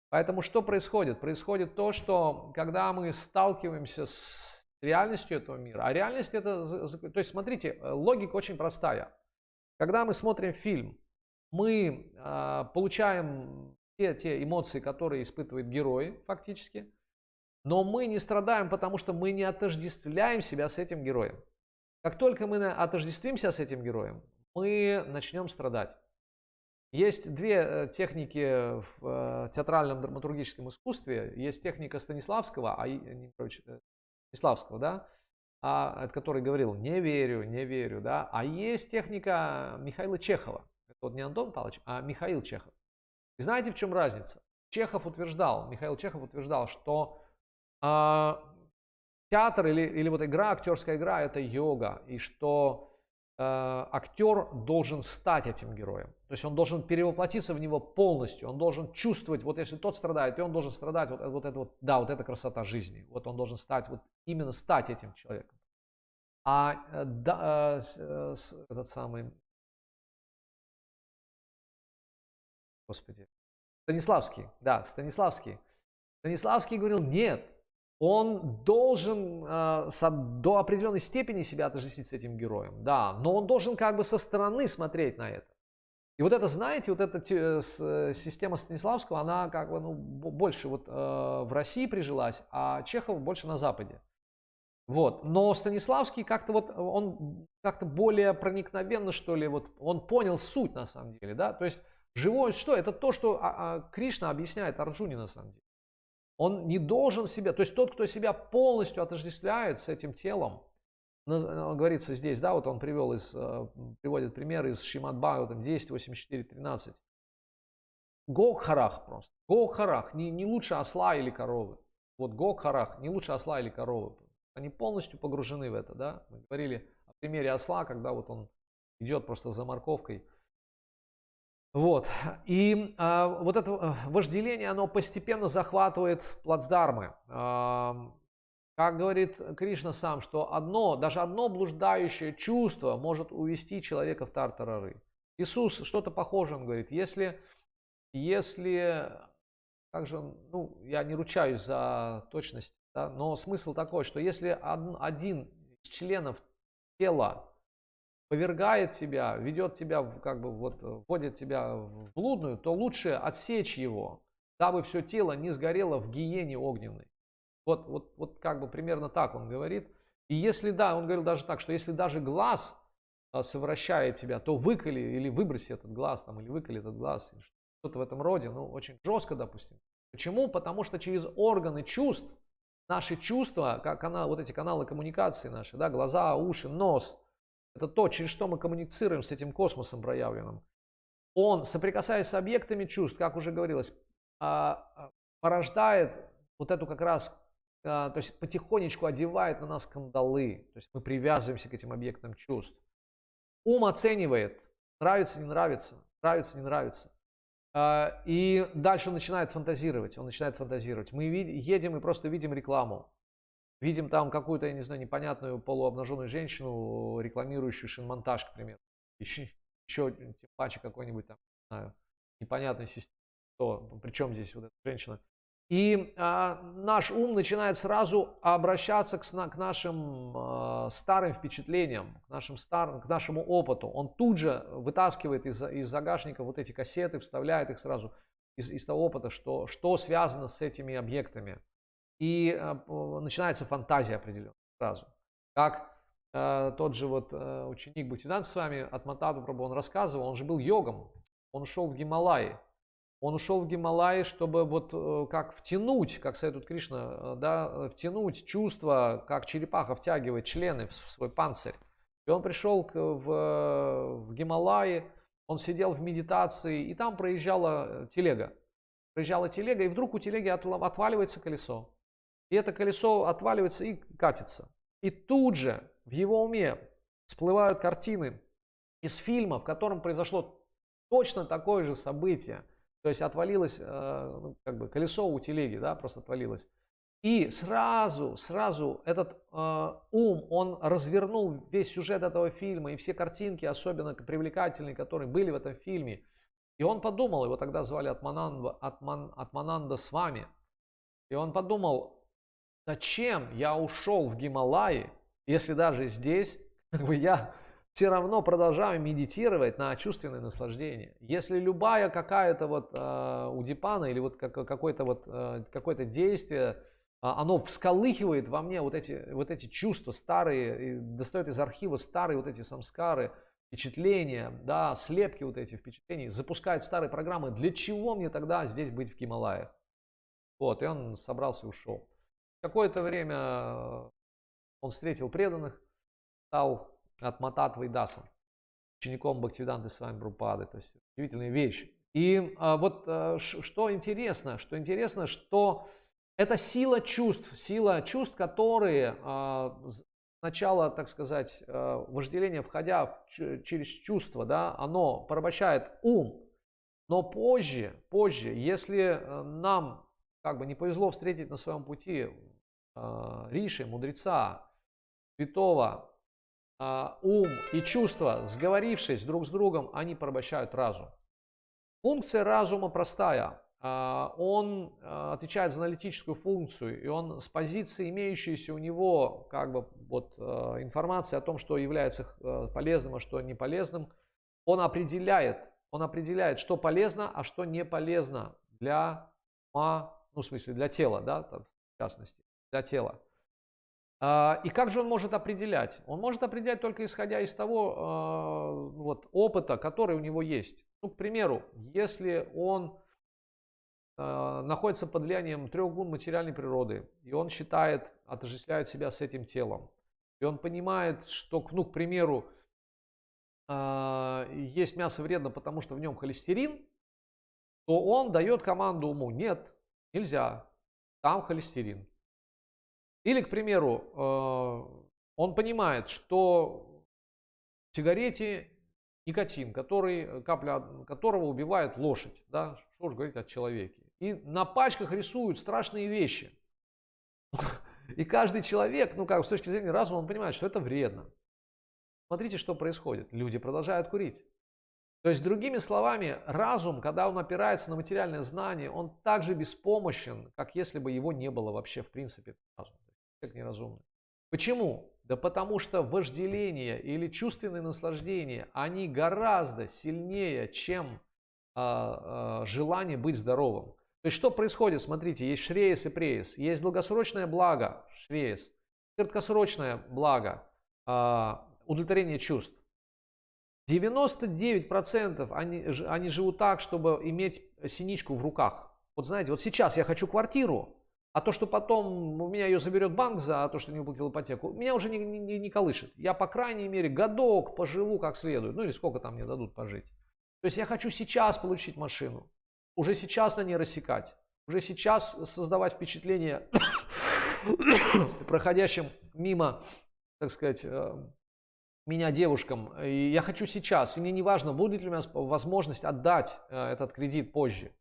Поэтому что происходит? Происходит то, что когда мы сталкиваемся с реальностью этого мира, а реальность это... То есть смотрите, логика очень простая. Когда мы смотрим фильм, мы получаем те эмоции, которые испытывает герой фактически, но мы не страдаем, потому что мы не отождествляем себя с этим героем. Как только мы отождествимся с этим героем, мы начнем страдать. Есть две техники в театральном драматургическом искусстве. Есть техника Станиславского, да, который говорил «не верю», да, а есть техника Михаила Чехова. Это вот не Антон Павлович, а Михаил Чехов. И знаете, в чем разница? Михаил Чехов утверждал, что театр или вот актерская игра – это йога, и что актер должен стать этим героем. То есть он должен перевоплотиться в него полностью, он должен чувствовать, вот если тот страдает, и он должен страдать, вот эта красота жизни. Вот он должен стать, вот именно стать этим человеком. Этот самый... Господи. Станиславский говорил, нет, он должен до определенной степени себя отождествить с этим героем, да, но он должен как бы со стороны смотреть на это. И вот это, знаете, вот эта система Станиславского, она как бы больше вот в России прижилась, а Чехов больше на Западе. Вот. Но Станиславский как-то вот, он как-то более проникновенно, что ли, вот он понял суть на самом деле, да, то есть живое что? Это то, что Кришна объясняет Арджуне на самом деле. Он не должен себя, то есть тот, кто себя полностью отождествляет с этим телом, говорится здесь, да, вот он приводит пример из Шримад Бхагаватам 10.84.13. Гокхарах просто. Гокхарах, не лучше осла или коровы. Вот Гокхарах, не лучше осла или коровы. Они полностью погружены в это, да. Мы говорили о примере осла, когда вот он идет просто за морковкой. Вот. И вот это вожделение, оно постепенно захватывает плацдармы. Как говорит Кришна сам, что даже одно блуждающее чувство может увести человека в тартарары. Иисус что-то похожее, он говорит, если, как же, ну, я не ручаюсь за точность, да, но смысл такой, что если один из членов тела повергает тебя, ведет тебя, как бы вот, вводит тебя в блудную, то лучше отсечь его, дабы все тело не сгорело в гиене огненной. Вот как бы примерно так он говорит. И если, да, он говорил даже так, что если даже глаз совращает тебя, то выколи или выброси этот глаз, там, или выколи этот глаз, что-то в этом роде, ну, очень жестко, допустим. Почему? Потому что через органы чувств, наши чувства, как вот эти каналы коммуникации наши, да, глаза, уши, нос, это то, через что мы коммуницируем с этим космосом проявленным. Он, соприкасаясь с объектами чувств, как уже говорилось, порождает вот эту как раз, то есть потихонечку одевает на нас кандалы. То есть мы привязываемся к этим объектам чувств. Ум оценивает, нравится, не нравится, нравится, не нравится. И дальше он начинает фантазировать. Мы едем и просто видим рекламу. Видим там какую-то, я не знаю, непонятную полуобнаженную женщину, рекламирующую шинмонтаж, к примеру. Еще тем паче какой-нибудь там, не знаю, непонятной системы. Причем здесь вот эта женщина. И наш ум начинает сразу обращаться к нашим старым впечатлениям, к нашему опыту. Он тут же вытаскивает из загашника вот эти кассеты, вставляет их сразу из того опыта, что связано с этими объектами. И начинается фантазия определенно сразу. Как тот же вот ученик Бхактивиданта с вами от Матаду Прабху, он рассказывал, он же был йогом, он ушел в Гималаи. Он ушел в Гималаи, чтобы вот как втянуть, как советует Кришна, да, втянуть чувства, как черепаха втягивает члены в свой панцирь. И он пришел в Гималаи, он сидел в медитации, и там проезжала телега. И вдруг у телеги отваливается колесо. И это колесо отваливается и катится. И тут же в его уме всплывают картины из фильма, в котором произошло точно такое же событие. То есть отвалилось как бы колесо у телеги, да, просто отвалилось. И сразу этот ум, он развернул весь сюжет этого фильма и все картинки, особенно привлекательные, которые были в этом фильме. И он подумал, его тогда звали Атмананда Свами. И он подумал, зачем я ушел в Гималаи, если даже здесь как бы я все равно продолжаю медитировать на чувственное наслаждение. Если любая какая-то вот удипана или вот какое-то действие, оно всколыхивает во мне вот эти чувства старые, достает из архива старые вот эти самскары, впечатления, да, слепки вот эти впечатлений, запускает старые программы. Для чего мне тогда здесь быть в Гималаях? Вот, и он собрался и ушел. Какое-то время он встретил преданных, стал Атмататвой Дасом, учеником Бхактивиданты Свами Прабхупады. То есть удивительная вещь. И что интересно, что это сила чувств, которые сначала, так сказать, вожделение, входя через чувство, да, оно порабощает ум, но позже, если нам как бы не повезло встретить на своем пути риши, мудреца, святого, ум и чувства, сговорившись друг с другом, они порабощают разум. Функция разума простая. Он отвечает за аналитическую функцию, и он с позиции имеющейся у него как бы вот информации о том, что является полезным, а что не полезным, он определяет, что полезно, а что не полезно для ума, ну в смысле для тела, да, в частности, для тела. И как же он может определять? Он может определять только исходя из того вот, опыта, который у него есть. Ну, к примеру, если он находится под влиянием 3 гун материальной природы, и он отождествляет себя с этим телом, и он понимает, что, ну, к примеру, есть мясо вредно, потому что в нем холестерин, то он дает команду уму: нет, нельзя, там холестерин. Или, к примеру, он понимает, что в сигарете никотин, капля которого убивает лошадь, да, что же говорить о человеке. И на пачках рисуют страшные вещи. И каждый человек, ну как с точки зрения разума, он понимает, что это вредно. Смотрите, что происходит. Люди продолжают курить. То есть, другими словами, разум, когда он опирается на материальное знание, он так же беспомощен, как если бы его не было вообще в принципе. Человек неразумный. Почему? Да потому что вожделение или чувственные наслаждения, они гораздо сильнее, чем желание быть здоровым. То есть, что происходит? Смотрите, есть шреес и преес. Есть долгосрочное благо, шреес, краткосрочное благо, удовлетворение чувств. 99% они живут так, чтобы иметь синичку в руках. Вот знаете, вот сейчас я хочу квартиру, а то, что потом у меня ее заберет банк за то, что не уплатил ипотеку, меня уже не колышет. Я, по крайней мере, годок поживу как следует. Ну или сколько там мне дадут пожить. То есть я хочу сейчас получить машину, уже сейчас на ней рассекать, уже сейчас создавать впечатление проходящим мимо, так сказать, меня девушкам. И я хочу сейчас, и мне не важно, будет ли у меня возможность отдать этот кредит позже.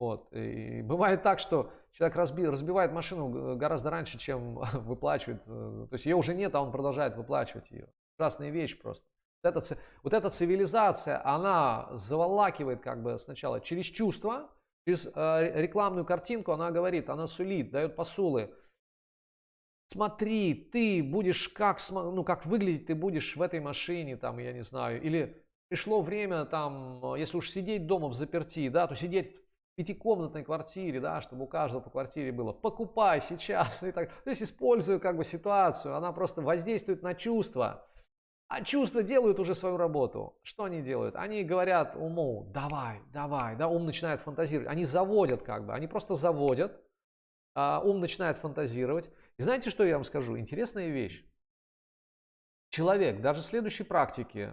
Вот. И бывает так, что человек разбивает машину гораздо раньше, чем выплачивает. То есть ее уже нет, а он продолжает выплачивать ее. Ужасная вещь просто. Вот эта цивилизация, она заволакивает как бы сначала через чувства, через рекламную картинку, она говорит, она сулит, дает посулы. Смотри, ты будешь как выглядеть ты будешь в этой машине, там, я не знаю, или пришло время, там, если уж сидеть дома в заперти, да, то сидеть в пятикомнатной квартире, да, чтобы у каждого по квартире было, покупай сейчас, и так, то есть использую как бы ситуацию, она просто воздействует на чувства, а чувства делают уже свою работу. Что они делают? Они говорят уму, давай, да, ум начинает фантазировать, они заводят как бы, они просто заводят, ум начинает фантазировать. И знаете, что я вам скажу? Интересная вещь. Человек, даже в следующей практике,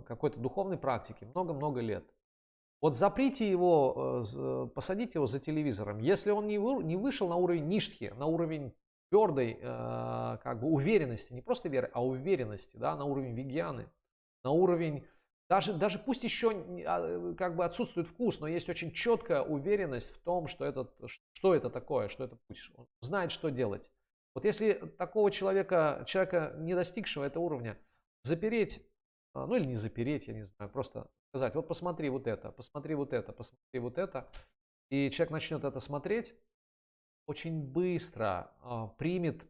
какой-то духовной практике, много-много лет, вот заприте его, посадите его за телевизором. Если он не вышел на уровень ништхи, на уровень твердой как бы уверенности, не просто веры, а уверенности, да, на уровень вигьяны, на уровень, даже пусть еще как бы отсутствует вкус, но есть очень четкая уверенность в том, что это такое, что это путь, он знает, что делать. Вот если такого человека, не достигшего этого уровня, запереть, ну или не запереть, я не знаю, просто сказать, вот посмотри вот это, посмотри вот это, посмотри вот это, и человек начнет это смотреть, очень быстро примет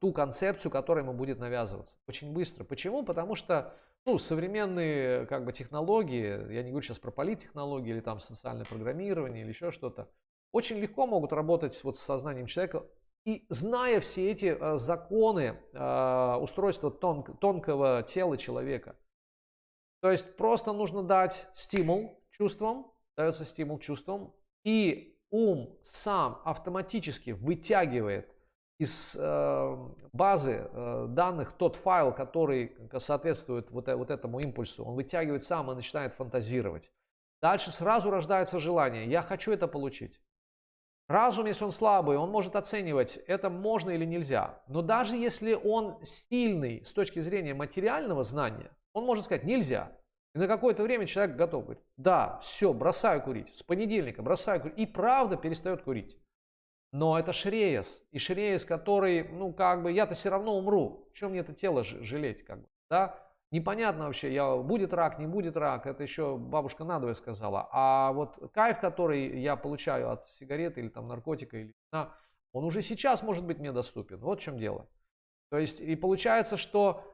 ту концепцию, которая ему будет навязываться. Очень быстро. Почему? Потому что современные как бы технологии, я не говорю сейчас про политтехнологии или там социальное программирование или еще что-то, очень легко могут работать вот с сознанием человека. И зная все эти законы устройства тонкого тела человека. То есть просто нужно дать стимул чувствам, дается стимул чувствам, и ум сам автоматически вытягивает из базы данных тот файл, который соответствует вот этому импульсу. Он вытягивает сам и начинает фантазировать. Дальше сразу рождается желание. Я хочу это получить. Разум, если он слабый, он может оценивать, это можно или нельзя. Но даже если он сильный с точки зрения материального знания, он может сказать нельзя. И на какое-то время человек готов говорить, да, все, бросаю курить. С понедельника бросаю курить. И правда перестает курить. Но это шреес. И шреес, который, я-то все равно умру. Чем мне это тело жалеть, да? Непонятно вообще, будет рак, не будет рак, это еще бабушка надвое сказала. А вот кайф, который я получаю от сигареты или там наркотика, или вина, он уже сейчас может быть мне доступен. Вот в чем дело. То есть, и получается, что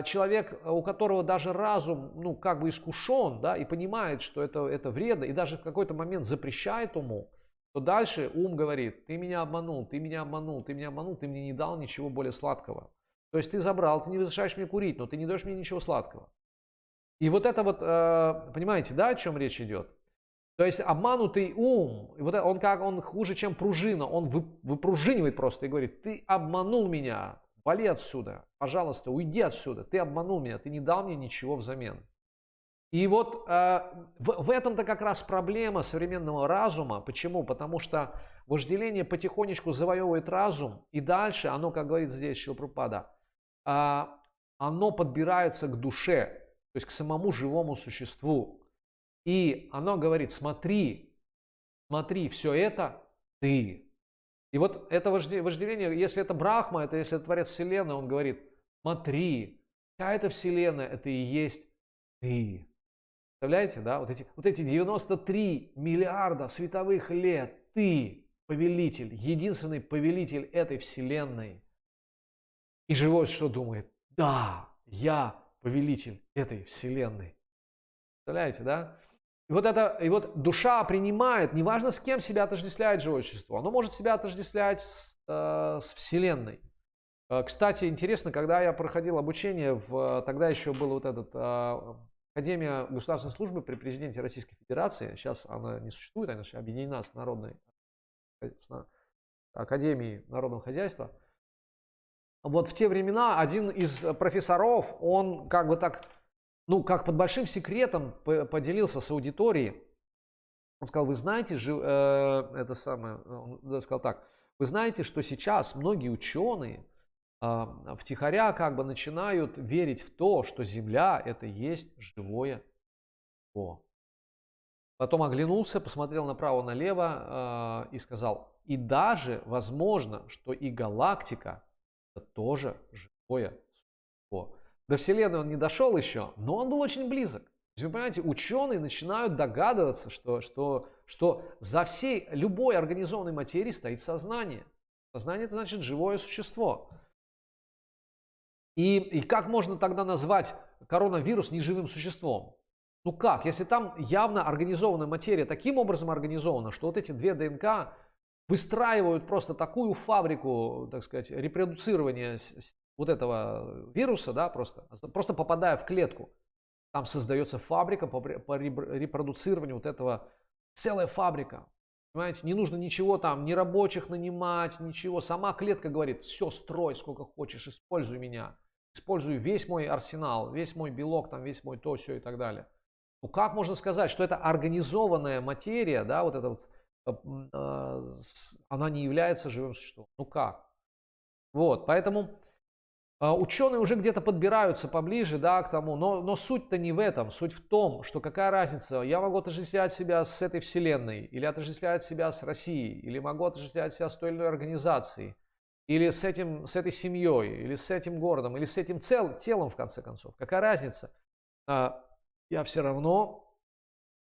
человек, у которого даже разум, искушен, да, и понимает, что это вредно, и даже в какой-то момент запрещает уму, то дальше ум говорит, ты меня обманул, ты меня обманул, ты меня обманул, ты мне не дал ничего более сладкого. То есть ты забрал, ты не разрешаешь мне курить, но ты не даешь мне ничего сладкого. И вот это вот, понимаете, да, о чем речь идет? То есть обманутый ум, он хуже, чем пружина, он выпружинивает просто и говорит, ты обманул меня, вали отсюда, пожалуйста, уйди отсюда, ты обманул меня, ты не дал мне ничего взамен. И вот в этом-то как раз проблема современного разума. Почему? Потому что вожделение потихонечку завоевывает разум, и дальше оно, как говорит здесь Шрила Прабхупада, оно подбирается к душе, то есть к самому живому существу. И оно говорит, смотри, все это ты. И вот это вожделение, если это Брахма, если это Творец Вселенной, он говорит, смотри, вся эта Вселенная, это и есть ты. Представляете, да? Вот эти 93 миллиарда световых лет. Ты повелитель, единственный повелитель этой вселенной. И живое существо думает: да, я повелитель этой вселенной. Представляете, да? И вот душа принимает, неважно с кем себя отождествляет живое существо, оно может себя отождествлять с Вселенной. Кстати, интересно, когда я проходил обучение, тогда еще был вот этот Академия государственной службы при президенте Российской Федерации, сейчас она не существует, она сейчас объединена с Академией народного хозяйства. Вот в те времена один из профессоров, он как бы так, ну, как под большим секретом поделился с аудиторией. Он сказал: вы знаете, он сказал так: вы знаете, что сейчас многие ученые втихаря как бы начинают верить в то, что Земля — это и есть живое существо. Потом оглянулся, посмотрел направо-налево и сказал: и даже возможно, что и галактика — это тоже живое существо. До Вселенной он не дошел еще, но он был очень близок. Вы понимаете, ученые начинают догадываться, что за всей любой организованной материей стоит сознание. Сознание — это значит живое существо. И как можно тогда назвать коронавирус неживым существом? Ну как, если там явно организованная материя таким образом организована, что вот эти две ДНК выстраивают просто такую фабрику, так сказать, репродуцирования вот этого вируса, да, просто попадая в клетку. Там создается фабрика по репродуцированию вот этого, целая фабрика. Понимаете, не нужно ничего там, ни рабочих нанимать, ничего. Сама клетка говорит: все, строй сколько хочешь, используй меня. Используй весь мой арсенал, весь мой белок, там, весь мой то, все и так далее. Ну как можно сказать, что это организованная материя, да, вот эта вот, она не является живым существом? Ну как? Вот, поэтому ученые уже где-то подбираются поближе, да, к тому, но суть-то не в этом. Суть в том, что какая разница, я могу отождествлять себя с этой вселенной, или отождествлять себя с Россией, или могу отождествлять себя с той или иной организацией, или с этой семьей, или с этим городом, или с этим телом, в конце концов. Какая разница? Я все равно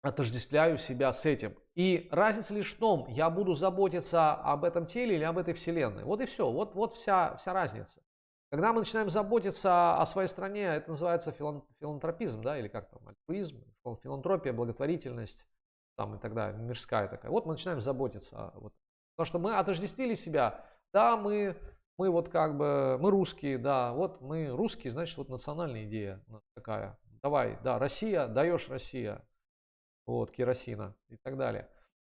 отождествляю себя с этим. И разница лишь в том, я буду заботиться об этом теле или об этой вселенной. Вот и все, вот вся разница. Когда мы начинаем заботиться о своей стране, это называется филантропизм, да, или как там, альтруизм, филантропия, благотворительность, там и так далее, мирская такая. Вот мы начинаем заботиться. Вот. Потому что мы отождествили себя, да, мы вот как бы, мы русские, да, вот мы русские, значит, вот национальная идея у нас такая. Давай, да, Россия, даешь Россия, вот, керосина и так далее.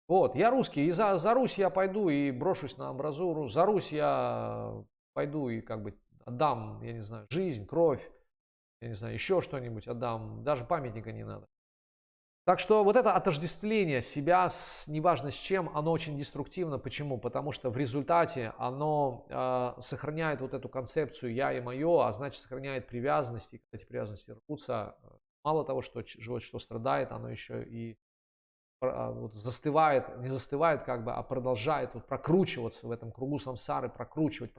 Вот, я русский, и за Русь я пойду и брошусь на амбразуру, за Русь я пойду и как бы отдам, я не знаю, жизнь, кровь, я не знаю, еще что-нибудь отдам, даже памятника не надо. Так что вот это отождествление себя с неважно с чем, оно очень деструктивно. Почему? Потому что в результате оно сохраняет вот эту концепцию «я» и «моё», а значит сохраняет привязанности. Когда эти привязанности рвутся, мало того, что живое существо страдает, оно еще и вот застывает, не застывает как бы, а продолжает вот прокручиваться в этом кругу самсары, прокручивать.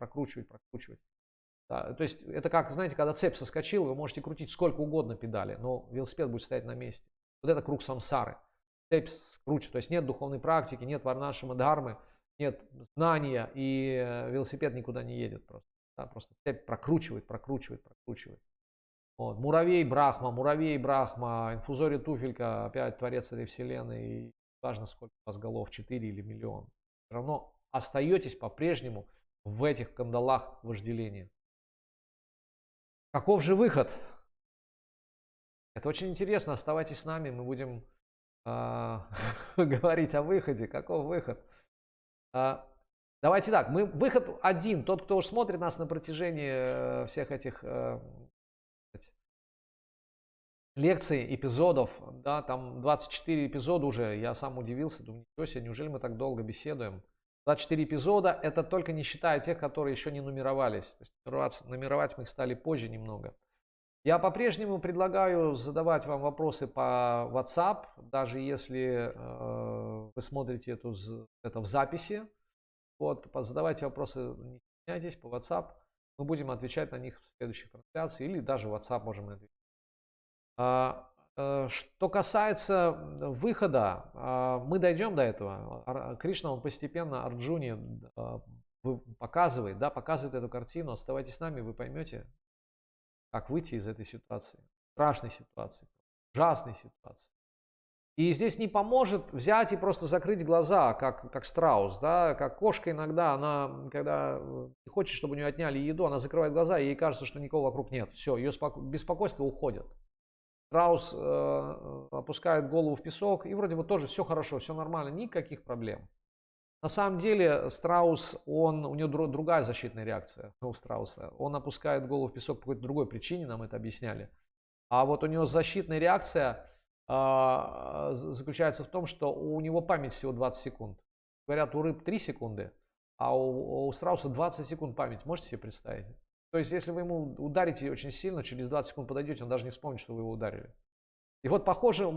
Да, то есть это как, знаете, когда цепь соскочила, вы можете крутить сколько угодно педали, но велосипед будет стоять на месте. Вот это круг самсары. Цепь скручивает. То есть нет духовной практики, нет варнашима дхармы, нет знания, и велосипед никуда не едет просто. Да, просто цепь прокручивает. Вот. Муравей Брахма, инфузория туфелька, опять творец этой вселенной. И важно, сколько у вас голов, 4 или миллион. Все равно остаетесь по-прежнему в этих кандалах вожделения. Каков же выход? Это очень интересно. Оставайтесь с нами, мы будем говорить о выходе. Каков выход? Давайте так, выход один. Тот, кто уж смотрит нас на протяжении всех этих лекций, эпизодов, да, там 24 эпизода уже, я сам удивился, думаю, ничего себе, неужели мы так долго беседуем? 24 эпизода, это только не считая тех, которые еще не нумеровались. То есть нумеровать мы их стали позже немного. Я по-прежнему предлагаю задавать вам вопросы по WhatsApp, даже если вы смотрите это в записи. Вот, задавайте вопросы, не стесняйтесь, по WhatsApp. Мы будем отвечать на них в следующих трансляциях или даже в WhatsApp можем ответить. Что касается выхода, мы дойдем до этого. Кришна, он постепенно Арджуне показывает, да, показывает эту картину. Оставайтесь с нами, вы поймете, как выйти из этой ситуации. Страшной ситуации, ужасной ситуации. И здесь не поможет взять и просто закрыть глаза, как страус, да, как кошка иногда, она, когда хочет, чтобы у нее отняли еду, она закрывает глаза, и ей кажется, что никого вокруг нет. Все, ее беспокойство уходит. Страус опускает голову в песок, и вроде бы тоже все хорошо, все нормально, никаких проблем. На самом деле страус, у него другая защитная реакция у страуса. Он опускает голову в песок по какой-то другой причине, нам это объясняли. А вот у него защитная реакция заключается в том, что у него память всего 20 секунд. Говорят, у рыб 3 секунды, а у страуса 20 секунд память. Можете себе представить? То есть, если вы ему ударите очень сильно, через 20 секунд подойдете, он даже не вспомнит, что вы его ударили. И вот, похоже,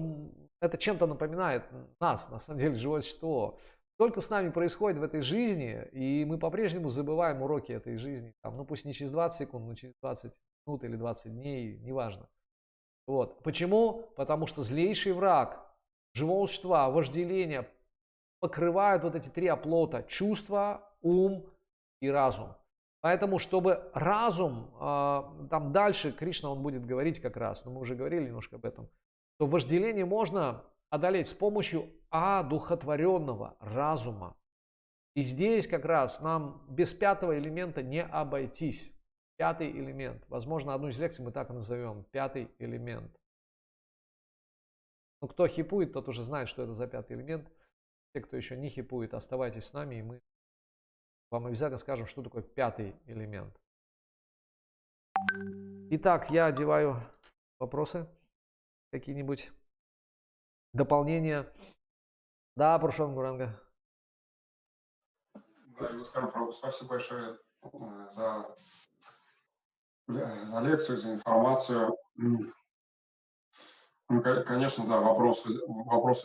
это чем-то напоминает нас, на самом деле, живое существо. Только с нами происходит в этой жизни, и мы по-прежнему забываем уроки этой жизни. Там, ну пусть не через 20 секунд, но через 20 минут или 20 дней, неважно. Вот. Почему? Потому что злейший враг живого существа, вожделение, покрывают вот эти 3 оплота: чувство, ум и разум. Поэтому, чтобы разум, там дальше Кришна, он будет говорить как раз, но мы уже говорили немножко об этом, что вожделение можно одолеть с помощью одухотворенного разума. И здесь как раз нам без 5-го элемента не обойтись. 5-й элемент. Возможно, одну из лекций мы так и назовем. 5-й элемент. Ну, кто хипует, тот уже знает, что это за 5-й элемент. Те, кто еще не хипует, оставайтесь с нами, и мы вам обязательно скажем, что такое 5-й элемент. Итак, я одеваю вопросы. Какие-нибудь дополнения? Да, Пуршон Гуранга.
Да, Юткам Прабhu, спасибо большое за лекцию, за информацию. Ну, конечно, да, вопрос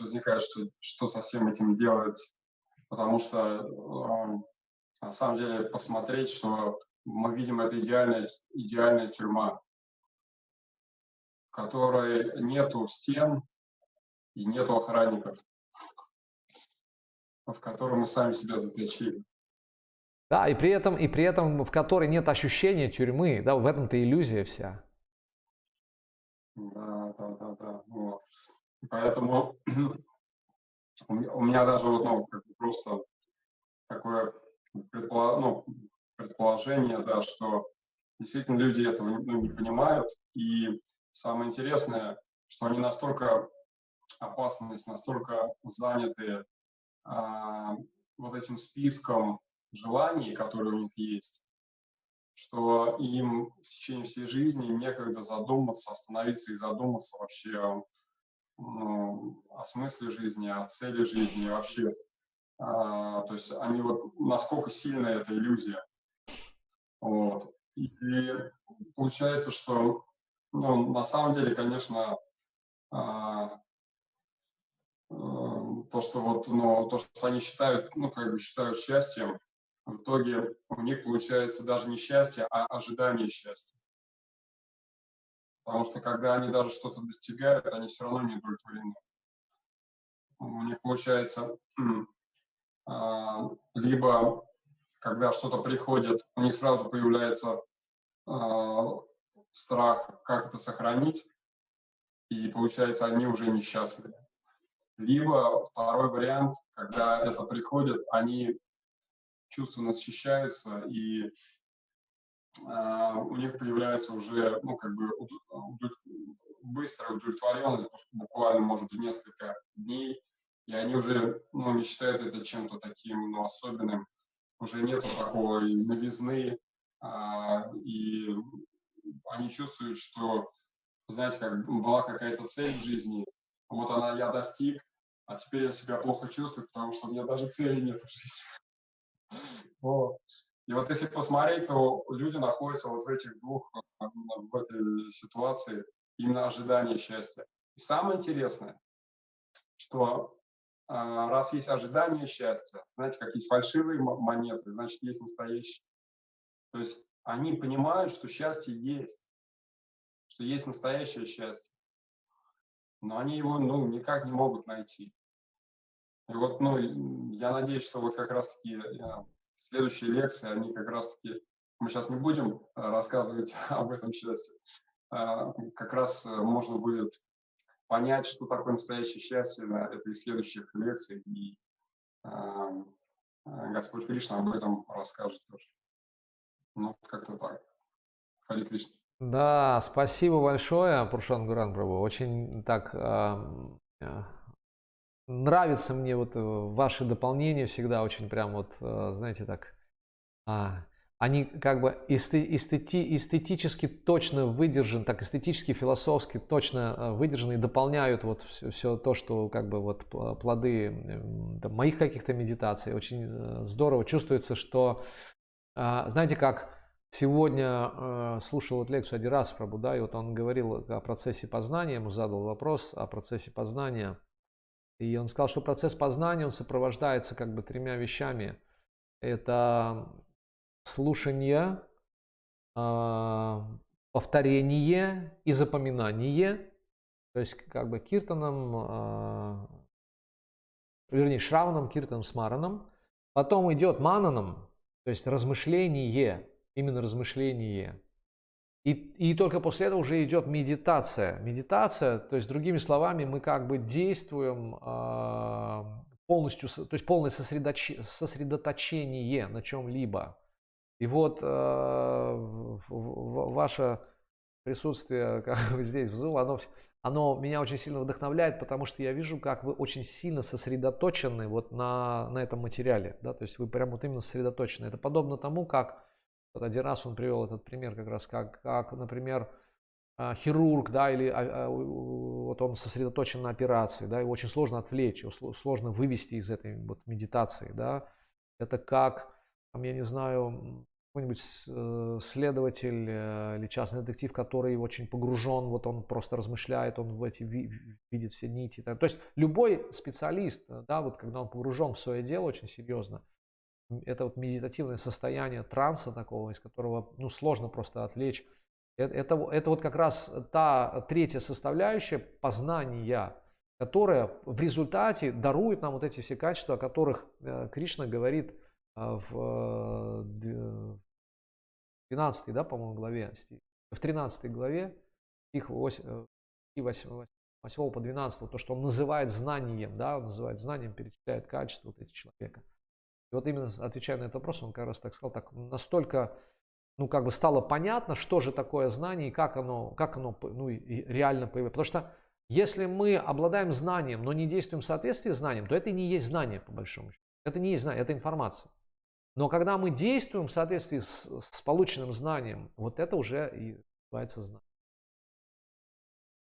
возникает, что со всем этим делать, потому что на самом деле посмотреть, что мы видим, это идеальная тюрьма, в которой нету стен и нету охранников, в которой мы сами себя заточили.
Да, и при этом в которой нет ощущения тюрьмы, да, в этом-то иллюзия вся.
Да. Вот. Поэтому у меня даже вот, ну, как бы просто такое предположение, да, что действительно люди этого не понимают. И самое интересное, что они настолько опасны, настолько заняты вот этим списком желаний, которые у них есть, что им в течение всей жизни некогда задуматься, остановиться и задуматься вообще о смысле жизни, о цели жизни и вообще. То есть они вот насколько сильная эта иллюзия. Вот. И получается, что на самом деле, конечно, то, что они считают, считают счастьем, в итоге у них получается даже не счастье, а ожидание счастья. Потому что когда они даже что-то достигают, они все равно не удовлетворены. У них получается либо когда что-то приходит, у них сразу появляется страх, как это сохранить, и получается, они уже несчастливы. Либо второй вариант, когда это приходит, они чувственно насыщаются, и у них появляется уже, быстрая удовлетворенность, буквально, может быть, несколько дней, и они уже, не считают это чем-то таким, особенным. Уже нету такой новизны, и они чувствуют, что, знаете, как была какая-то цель в жизни, вот я достиг, а теперь я себя плохо чувствую, потому что у меня даже цели нет в жизни. Вот. И вот если посмотреть, то люди находятся вот в в этой ситуации именно ожидания счастья. И самое интересное, что раз есть ожидание счастья, знаете, какие фальшивые монеты, значит, есть настоящие. То есть они понимают, что счастье есть, что есть настоящее счастье. но они его, ну, никак не могут найти. И вот, ну, я надеюсь, что вот как раз-таки следующие лекции, они как раз-таки, мы сейчас не будем рассказывать об этом счастье, как раз можно будет понять, что такое настоящее счастье, да, это из следующих лекций, и а, Господь Кришна об этом расскажет тоже. Ну, вот как-то так. Хари Кришна.
Да, спасибо большое, Пуршан Гуран Прабху. Очень так нравится мне вот ваши дополнения всегда очень прям вот, знаете, так, а, они как бы эстетически точно выдержаны, так эстетически, философски точно выдержаны и дополняют вот все то, что как бы вот плоды там, моих каких-то медитаций. Очень здорово чувствуется, что, знаете, как сегодня слушал вот лекцию Адирас Прабу, да, и вот он говорил о процессе познания, ему задал вопрос о процессе познания. И он сказал, что процесс познания, он сопровождается как бы тремя вещами. Это слушание, повторение и запоминание. То есть как бы киртаном, вернее шраваном, киртаном, смараном. Потом идет мананом, то есть размышление, именно размышление. И только после этого уже идет медитация. Медитация, то есть другими словами, мы как бы действуем полностью, то есть полное сосредоточение на чем-либо. И вот ваше присутствие как бы здесь в Zoom, оно меня очень сильно вдохновляет, потому что я вижу, как вы очень сильно сосредоточены вот на этом материале. Да? То есть вы прям вот именно сосредоточены. Это подобно тому, как вот один раз он привел этот пример как раз, как например, хирург, да, или вот он сосредоточен на операции, да, его очень сложно отвлечь, его сложно вывести из этой вот медитации, да. Это как, там, я не знаю, какой-нибудь следователь или частный детектив, который очень погружен, вот он просто размышляет, он в эти видит все нити. То есть любой специалист, да, вот когда он погружен в свое дело очень серьезно, это вот медитативное состояние транса такого, из которого, ну, сложно просто отвлечь. Это вот как раз та третья составляющая познания, которая в результате дарует нам вот эти все качества, о которых Кришна говорит в 12, да, по-моему, главе, в 13 главе, стих 8 по 12, то, что он называет знанием, да, он называет знанием, перечисляет качества вот эти человека. И вот именно отвечая на этот вопрос, он как раз так сказал, так настолько, ну, как бы стало понятно, что же такое знание и как оно ну, и реально появляется. Потому что если мы обладаем знанием, но не действуем в соответствии с знанием, то это не есть знание, по большому счету. Это не есть знание, это информация. Но когда мы действуем в соответствии с полученным знанием, вот это уже и называется знание.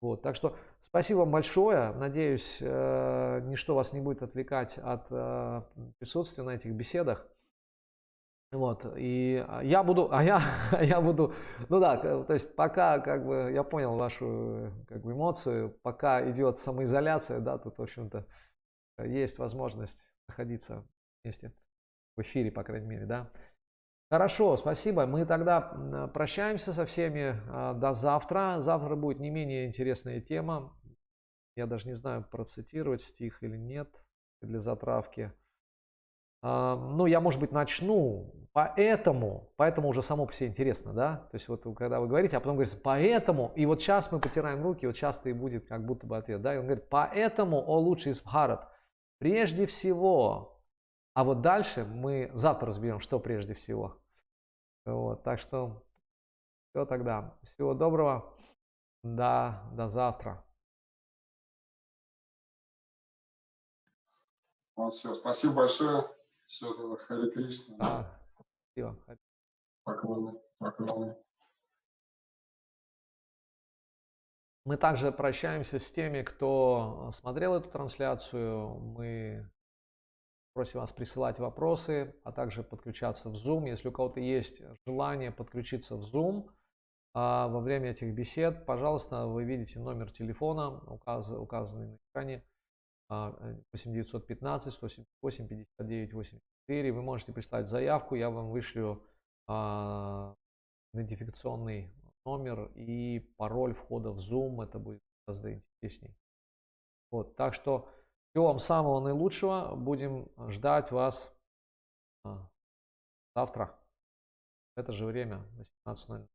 Вот, так что спасибо вам большое. Надеюсь, ничто вас не будет отвлекать от присутствия на этих беседах. Вот, и я буду, я буду, ну да, то есть пока, как бы, я понял вашу, как бы, эмоцию, пока идет самоизоляция, да, тут, в общем-то, есть возможность находиться вместе в эфире, по крайней мере, да. Хорошо, спасибо. Мы тогда прощаемся со всеми до завтра. Завтра будет не менее интересная тема. Я даже не знаю, процитировать стих или нет для затравки. Ну, я, может быть, начну, поэтому уже само по себе интересно, да, то есть вот когда вы говорите, а потом говорите, поэтому, и вот сейчас мы потираем руки, вот часто и будет как будто бы ответ, да, и он говорит, поэтому, о лучший из Бхарат, прежде всего, а вот дальше мы завтра разберем, что прежде всего, вот, так что все тогда, всего доброго, до завтра.
Ну, все, спасибо большое. Все, Хари Кришна.
Да, спасибо.
Поклоны, поклоны.
Мы также прощаемся с теми, кто смотрел эту трансляцию. Мы просим вас присылать вопросы, а также подключаться в Zoom. Если у кого-то есть желание подключиться в Zoom во время этих бесед, пожалуйста, вы видите номер телефона, указанный на экране, 8915 178 59 84. Вы можете прислать заявку, я вам вышлю идентификационный номер и пароль входа в Zoom. Это будет гораздо интересней. Вот, так что всего вам самого наилучшего. Будем ждать вас завтра в это же время на 17:00.